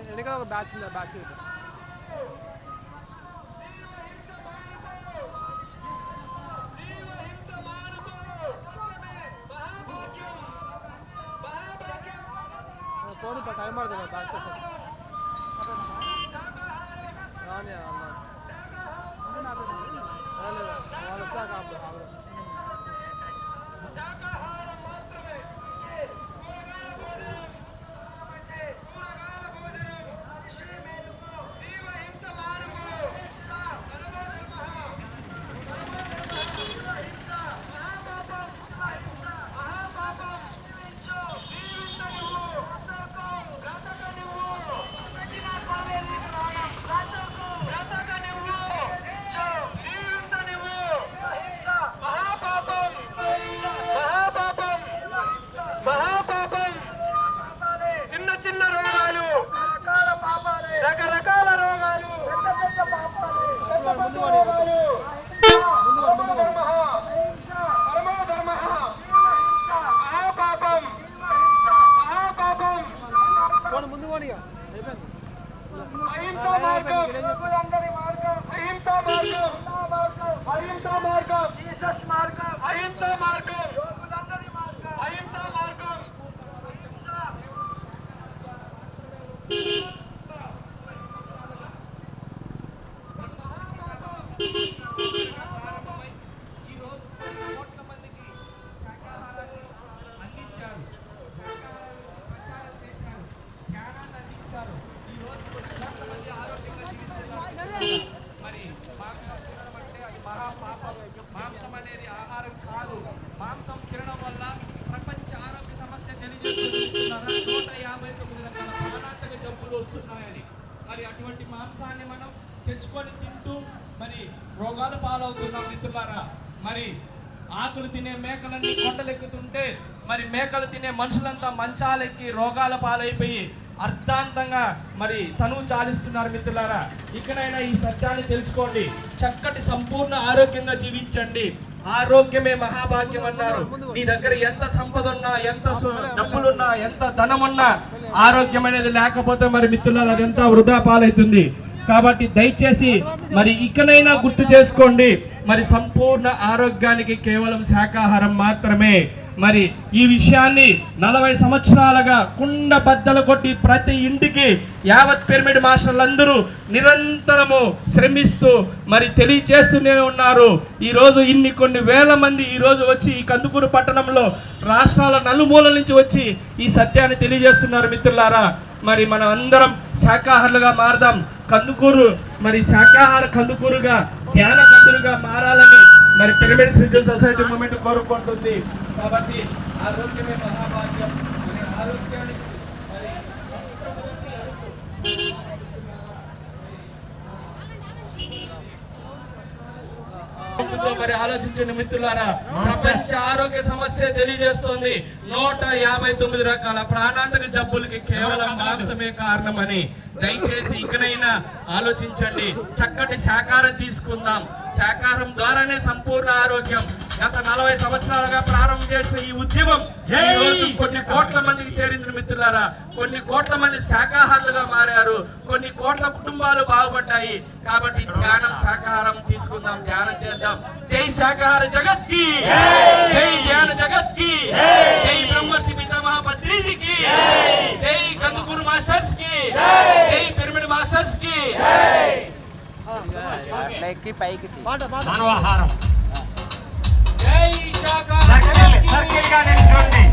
S11: వెనకాల ఒక బ్యాచ్ ఉంది, బ్యాచ్ ఫోన్ టైం పడుతుంది బ్యాచ్ కోసం రాని వాళ్ళు వచ్చాక మాంసం అనేది ఆహారం కాదు. మాంసం తినడం వల్ల ప్రపంచ ఆరోగ్య సమస్య తెలియజేస్తున్నారు. 159 రకాల ప్రాణాంతక జబ్బులు వస్తున్నాయని. మరి అటువంటి మాంసాన్ని మనం తెచ్చుకొని తింటూ మరి రోగాల పాలవుతున్నాం మిత్రులారా. మరి ఆకులు తినే మేకలన్నీ కొండలెక్కుతుంటే మరి మేకలు తినే మనుషులంతా మంచాలెక్కి రోగాల పాలైపోయి అర్థాంతంగా మరి తనువు చాలిస్తున్నారు మిత్రులారా. ఇకనైనా ఈ సత్యాన్ని తెలుసుకోండి. చక్కటి సంపూర్ణ ఆరోగ్యంగా జీవించండి. ఆరోగ్యమే మహాభాగ్యం అన్నారు. నీ దగ్గర ఎంత సంపద ఉన్నా, ఎంత డబ్బులున్నా, ఎంత ధనం ఉన్నా ఆరోగ్యం అనేది లేకపోతే మరి మిత్రులారా అదంతా వృధా పాలవుతుంది. కాబట్టి దయచేసి మరి ఇకనైనా గుర్తు చేసుకోండి. మరి సంపూర్ణ ఆరోగ్యానికి కేవలం శాకాహారం మాత్రమే. మరి ఈ విషయాన్ని 40 సంవత్సరాలుగా కుండ బద్దలు కొట్టి ప్రతి ఇంటికి యావత్ పిరమిడ్ మాస్టర్లందరూ నిరంతరము శ్రమిస్తూ మరి తెలియచేస్తూనే ఉన్నారు. ఈరోజు కొన్ని వేల మంది ఈరోజు వచ్చి ఈ కందుకూరు పట్టణంలో రాష్ట్రాల నలుమూలల నుంచి వచ్చి ఈ సత్యాన్ని తెలియజేస్తున్నారు మిత్రులారా. మరి మనం అందరం శాకాహారులుగా మారదాం. కందుకూరు మరి శాకాహార కందుకూరుగా ధ్యాన కందులుగా మారాలని మరి పిరమిడ్ స్పిరిచువల్ సొసైటీ మూవ్మెంట్ కోరుకుంటుంది. కాబట్టి ఆరోగ్యమే మహాభాగ్యం. మరి ఆరోగ్యానికి మరి ఆలోచించండి మిత్రులారా, ప్రపంచ ఆరోగ్య సమస్య తెలియజేస్తోంది 159 రకాల ప్రాణాంతక జబ్బులకి కేవలం మాంసమే కారణమని. దయచేసి ఇకనైనా ఆలోచించండి, చక్కటి శాకాహారం తీసుకుందాం. శాకాహారం ద్వారానే సంపూర్ణ ఆరోగ్యం. గత 40 సంవత్సరాలుగా ప్రారంభం చేసిన ఈ ఉద్యమం ఈ రోజు కొన్ని కోట్ల మందికి చేరింది మిత్రులారా. కొన్ని కోట్ల మంది శాకాహారులుగా మారారు, కొన్ని కోట్ల కుటుంబాలు బాగుపడ్డాయి. కాబట్టి ధ్యానం, శాకాహారం తీసుకుందాం, ధ్యానం చేద్దాం. జై శాకాహార జగత్ కి, జై ధ్యాన జగత్ కి, జై బ్రహ్మర్షి పితామహ పత్రిజీకి, జై కందుకూరు మాస్టర్స్ కి, జై పిరమిడ్ మాస్టర్స్ కి.
S8: మానవాహారం
S11: జై శాకాహార
S8: సర్కిల్ గా నిల్చోండి.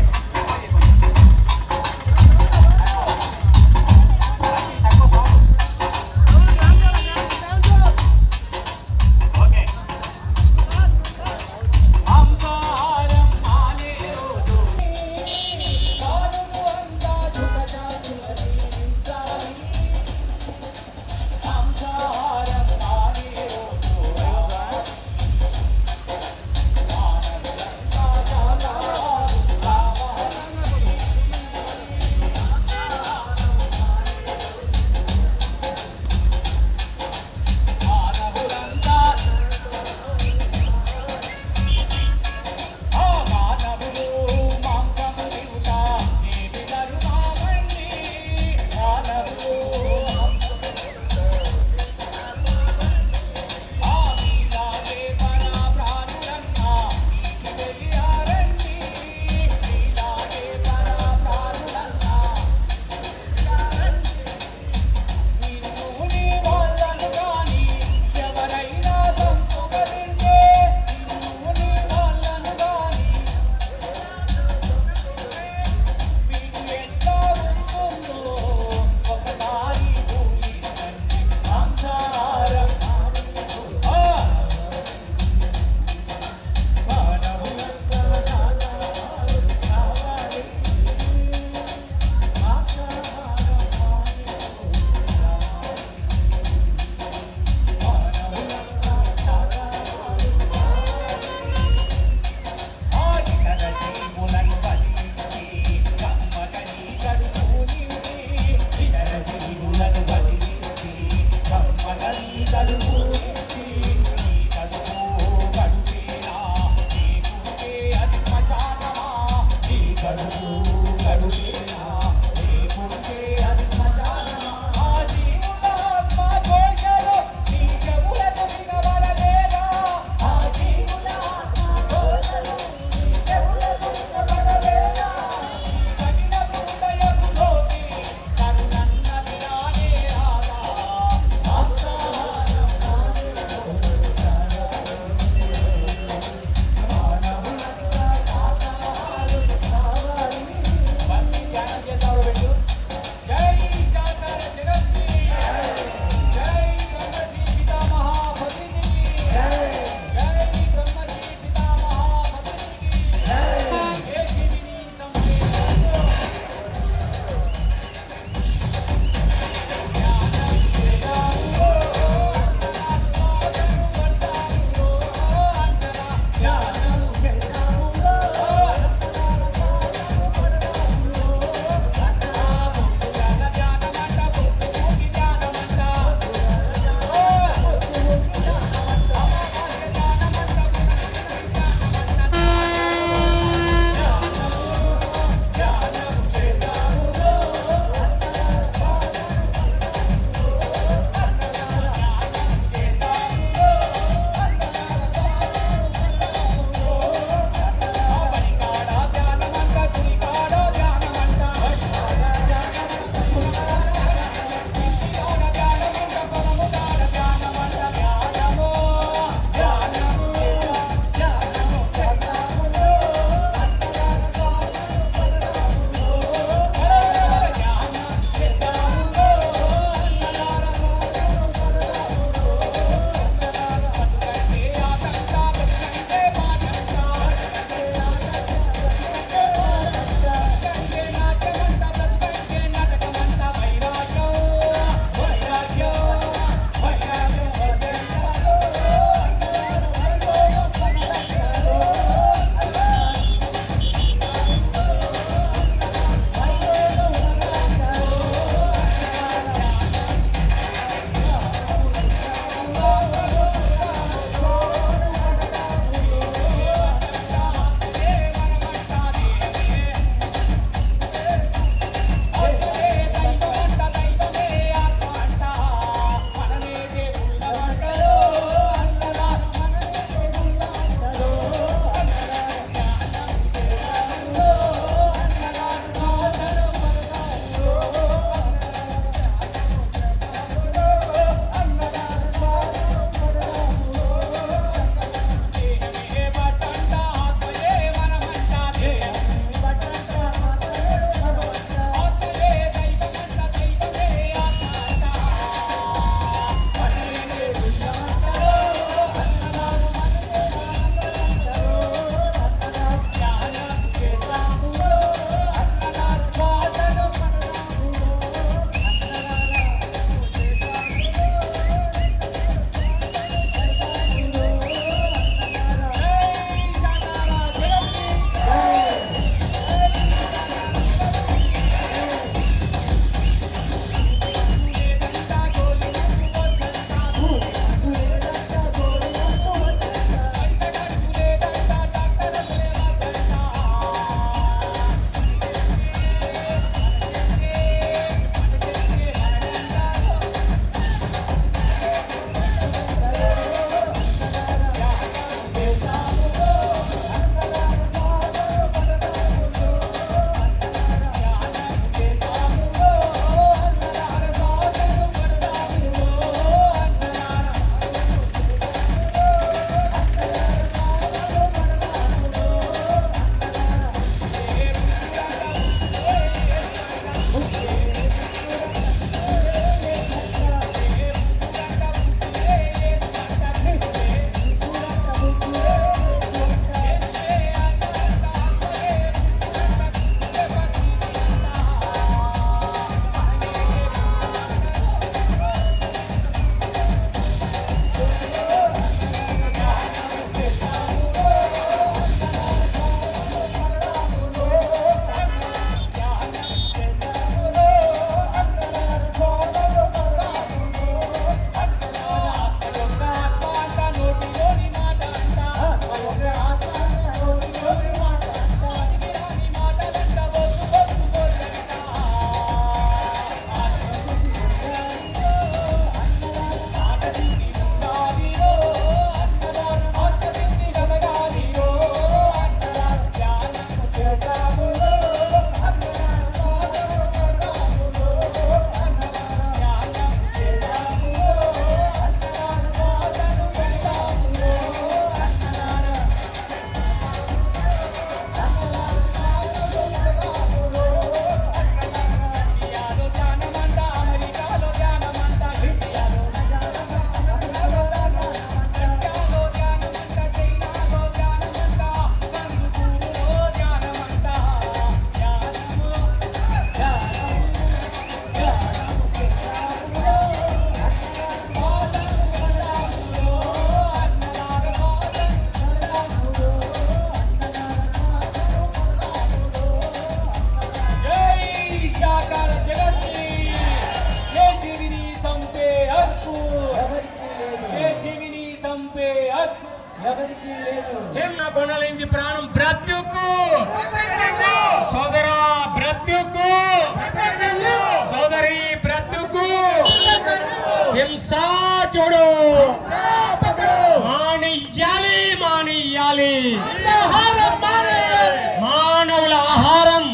S13: ఏమన్నా కొనలేంది ప్రాణం బ్రతుకు సోదరా బ్రతుకు సోదరి బ్రతుకు హింసా చూడు మానియాలి మానియాలి మానవుల ఆహారం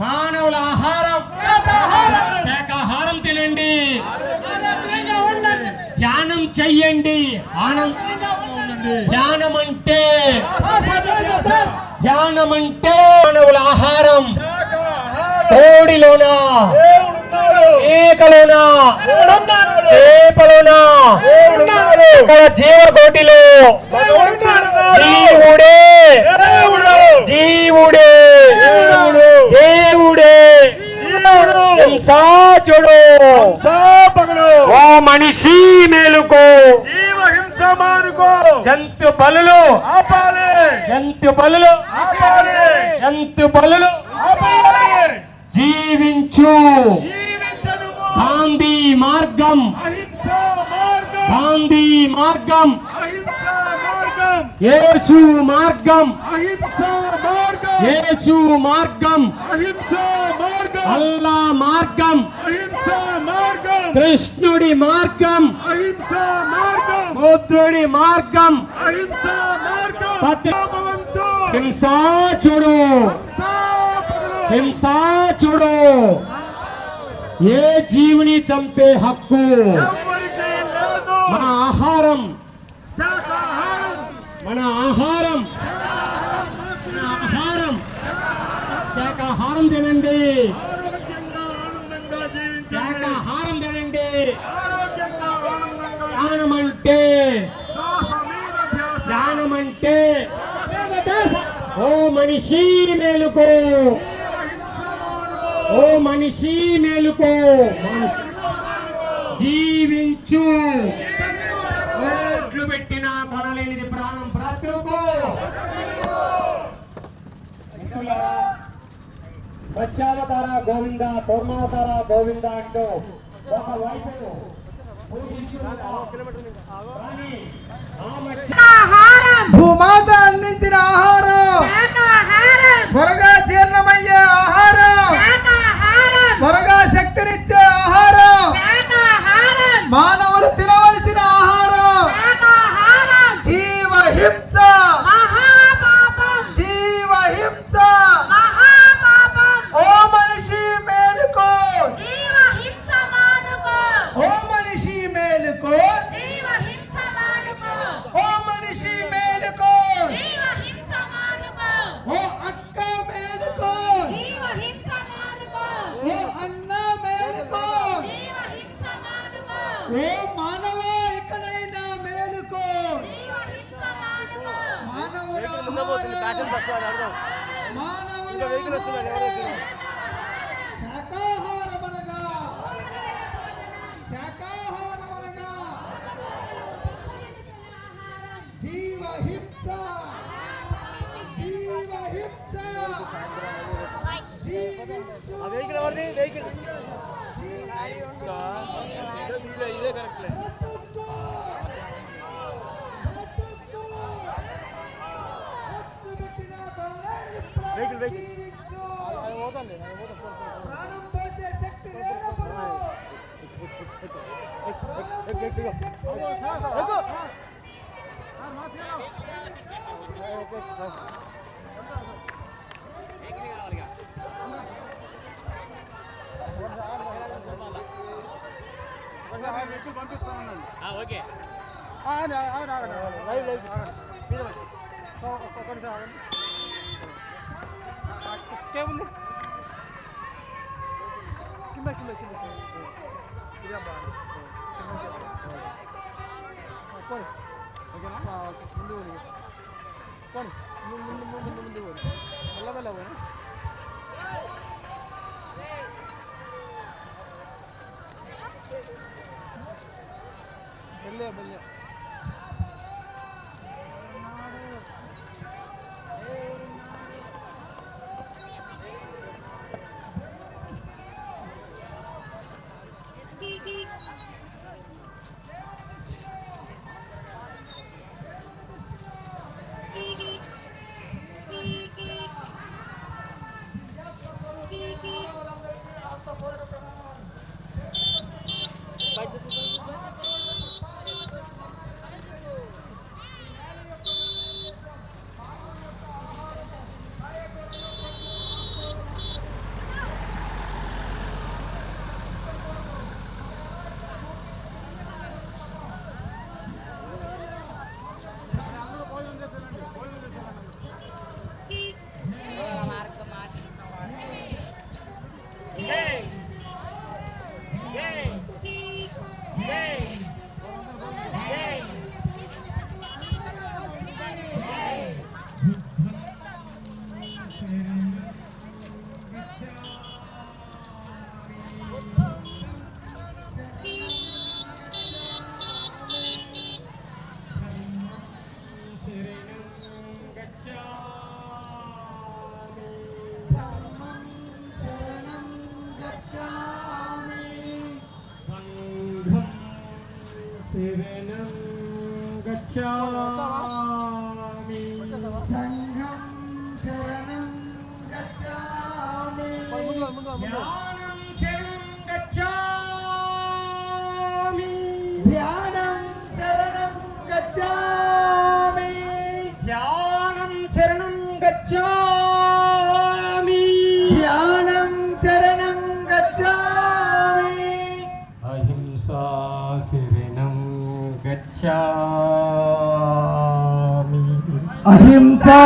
S13: మానవుల ఆహారం శాకాహారం తినండి ధ్యానం చెయ్యండి ధ్యానం అంటే మానవుల ఆహారం కోడిలోనా ఏకలోనా చేపలోనా ఇక్కడ జీవకోటిలో జీవుడే జీవుడే దేవుడే హింసాచుడు ఓ మనిషి మేలుకో జంతు బలులు జంతు బలులు జీవించు గాంధీ మార్గం గాంధీ మార్గం యేసు మార్గం యేసు మార్గం అల్లా మార్గం కృష్ణుడి మార్గం బుద్ధుడి మార్గం హింసాచుడు హింసాచుడు ఏ జీవుని చంపే హక్కు మన ఆహారం మన ఆహారం శాకాహారం తినండి శాకాహారం తినండి ధ్యానమంటే ఓ మనిషి మేలుకో ఓ మనిషి మేలుకో జీవించు ఓట్లు పెట్టినా కొనలేనిది ప్రాణం బ్రతుకు వచ్చావతార గోవింద పూర్ణావతార గోవింద అంటూ ఒకవైపు
S3: భూమాత అందించిన ఆహారం త్వరగా జీర్ణమయ్యే ఆహారం త్వరగా శక్తినిచ్చే ఆహారం మానవులు తినవలసిన ఆహారం జీవహింస జీవహింస ఓ మనిషి మేలుకో ఓ మనిషి మేలుకో ఓ మనిషి మేలుకో ఓ అక్క మేలుకో ఓ అన్న మేలుకో ఓ మానవ ఇకనైనా మేలుకో మానవుల శాకాహారమనగా జీవహింస జీవహింస ఇదే కరెక్ట్ ప్రాణం పోసే శక్తి లేనప్పుడు
S11: ఓకే
S13: శరణం గచ్ఛామి
S2: సంఘం శరణం గచ్ఛామి
S13: ధ్యానం శరణం గచ్ఛామి
S2: ధ్యానం శరణం గచ్ఛామి
S13: ధ్యానం శరణం గచ్ఛామి
S2: ధ్యానం శరణం గచ్ఛామి
S13: అహింసా శరణం గచ్ఛామి
S2: అహింసా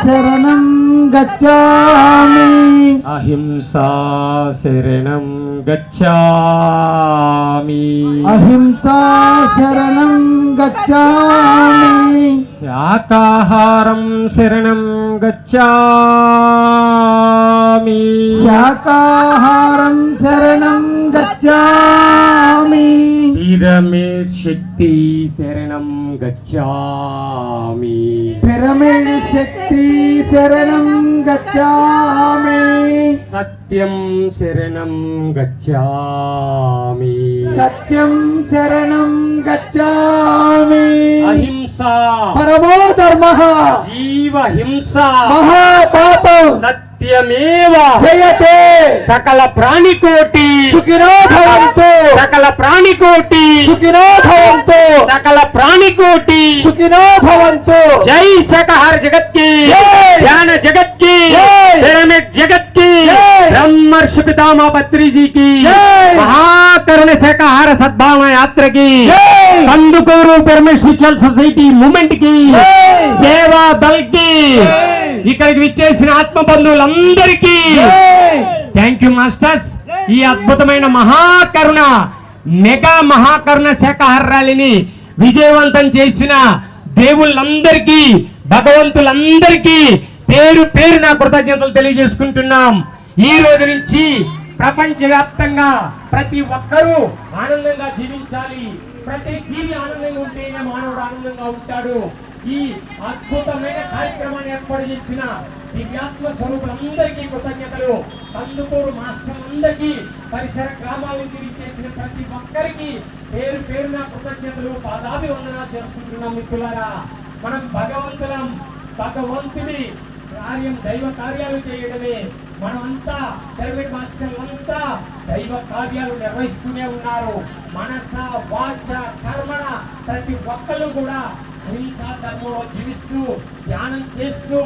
S2: శరణం గచ్ఛామి
S13: అహింసా శరణం గచ్ఛామి
S2: అహింసా శరణం గచ్ఛామి
S13: శాకాహారం శరణం గచ్ఛామి
S2: శాకాహారం శరణం గచ్ఛామి
S13: పిరమిడ్ శక్తి శరణం గచ్ఛామి
S2: పిరమిడ్ శక్తి శరణం గచ్ఛామి
S13: సత్యం శరణం గచ్ఛామి
S2: సత్యం శరణం గచ్ఛామి
S13: అహింస
S2: పరమో ధర్మః
S13: జీవ హింస
S2: మహాపాపం
S13: సత్యమేవ
S2: జయతే
S13: సకల ప్రాణికోటి
S2: సుఖినో భవంతు
S13: సకల ప్రాణికోటి
S2: సుఖినో భవంతు
S13: సకల ప్రాణికోటి
S2: సుఖినో భవంతు
S13: జై శాకాహార జగత్ की
S2: जय।
S13: ध्यान जगत की
S2: जय।
S13: पिरामिड जगत की
S2: जय।
S13: ब्रह्मर्षि पितामह पत्री जी की
S2: जय।
S13: महाकरुण शाकाहार सद्भावना यात्रा की
S2: जय।
S13: कंदुकूरु पिरामिड स्पिरिचुअल सोसाइटी मूवमेंट की
S2: जय।
S13: సేవా దల్ కి
S2: जय।
S13: ఇక్కడికి విచ్చేసిన ఆత్మ బంధువులందరికీ
S2: जय।
S13: Thank you masters. ఈ అద్భుతమైన మహాకరుణ మెగా మహాకరుణ శాకాహార ర్యాలీని విజయవంతం చేసిన దేవుళ్ళందరికీ భగవంతులందరికీ పేరు పేరు నా కృతజ్ఞతలు తెలియజేసుకుంటున్నాం. ఈ రోజు నుంచి ప్రపంచవ్యాప్తంగా ప్రతి ఒక్కరూ ఆనందంగా జీవించాలి. ప్రతి జీవి ఆనందంగా ఉంటేనే మానవుడు ఆనందంగా ఉంటాడు. ఈ అద్భుతమైన కార్యక్రమాన్ని ఏర్పాటు చేసిన దివ్యాత్మ స్వరూపులందరికీ కృతజ్ఞతలు. కందుకూరు మాస్టర్లందరికీ పరిసర గ్రామాల నుంచి చేసిన ప్రతి ఒక్కరికి పేరు పేరున కృతజ్ఞతలు పాదాభివందనాలు చేసుకుంటున్నాం. మిత్రులారా, మనం భగవంతుడి కార్యం దైవ కార్యాలు చేయడమే. మనమంతా పిరమిడ్ మాస్టర్లంతా దైవ కార్యాలు నిర్వహిస్తూనే ఉన్నారు. మనస వాచ కర్మణ ప్రతి ఒక్కరు కూడా అహింసా ధర్మంలో జీవిస్తూ ధ్యానం చేస్తూ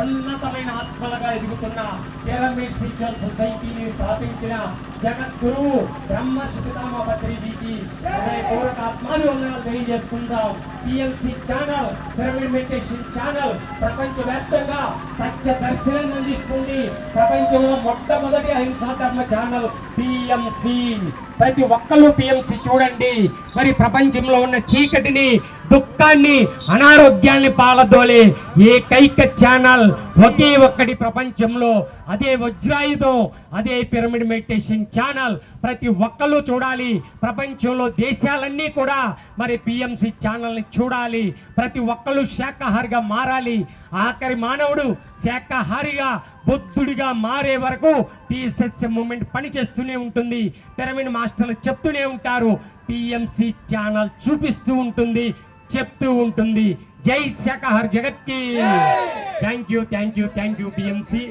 S13: ఉన్నతమైన ఆత్మలుగా ఎదుగుతున్న పిరమిడ్ స్పిరిచువల్ సొసైటీని స్థాపించిన జగద్గురువు బ్రహ్మర్షి పితామహ పత్రిజీకి హృదయపూర్వక ఆత్మాభివందనాలు తెలియజేసుకుందాం. PLC channel pyramid meditation channel ప్రపంచవ్యాప్తంగా సత్య దర్శనం అందిస్తుంది. ప్రపంచంలో మొట్టమొదటి అహింసా ధర్మ ఛానల్ పిఎంసి. ప్రతి ఒక్కళ్ళు పిఎంసి చూడండి. మరి ప్రపంచంలో ఉన్న చీకటిని, దుఃఖాన్ని, అనారోగ్యాన్ని పాలదోలే ఏకైక ఛానల్ ఒకే ఒక్కటి ప్రపంచంలో. అదే వజ్రాయుధం, అదే పిరమిడ్ మెడిటేషన్ ఛానల్. ప్రతి ఒక్కళ్ళు చూడాలి. ప్రపంచంలో దేశాలన్నీ కూడా మరి పిఎంసి ఛానల్ని చూడాలి. ప్రతి ఒక్కళ్ళు శాకాహారిగా మారాలి. ఆఖరి మానవుడు శాకాహారిగా బుద్ధుడిగా మారే వరకు పిఎస్ఎస్ మూమెంట్ పనిచేస్తూనే ఉంటుంది. పిరమిడ్ మాస్టర్లు చెప్తూనే ఉంటారు. పిఎంసి ఛానల్ చూపిస్తూ ఉంటుంది, చెప్తూ ఉంటుంది. జై శాకాహార జగత్ కి. Thank you PMC.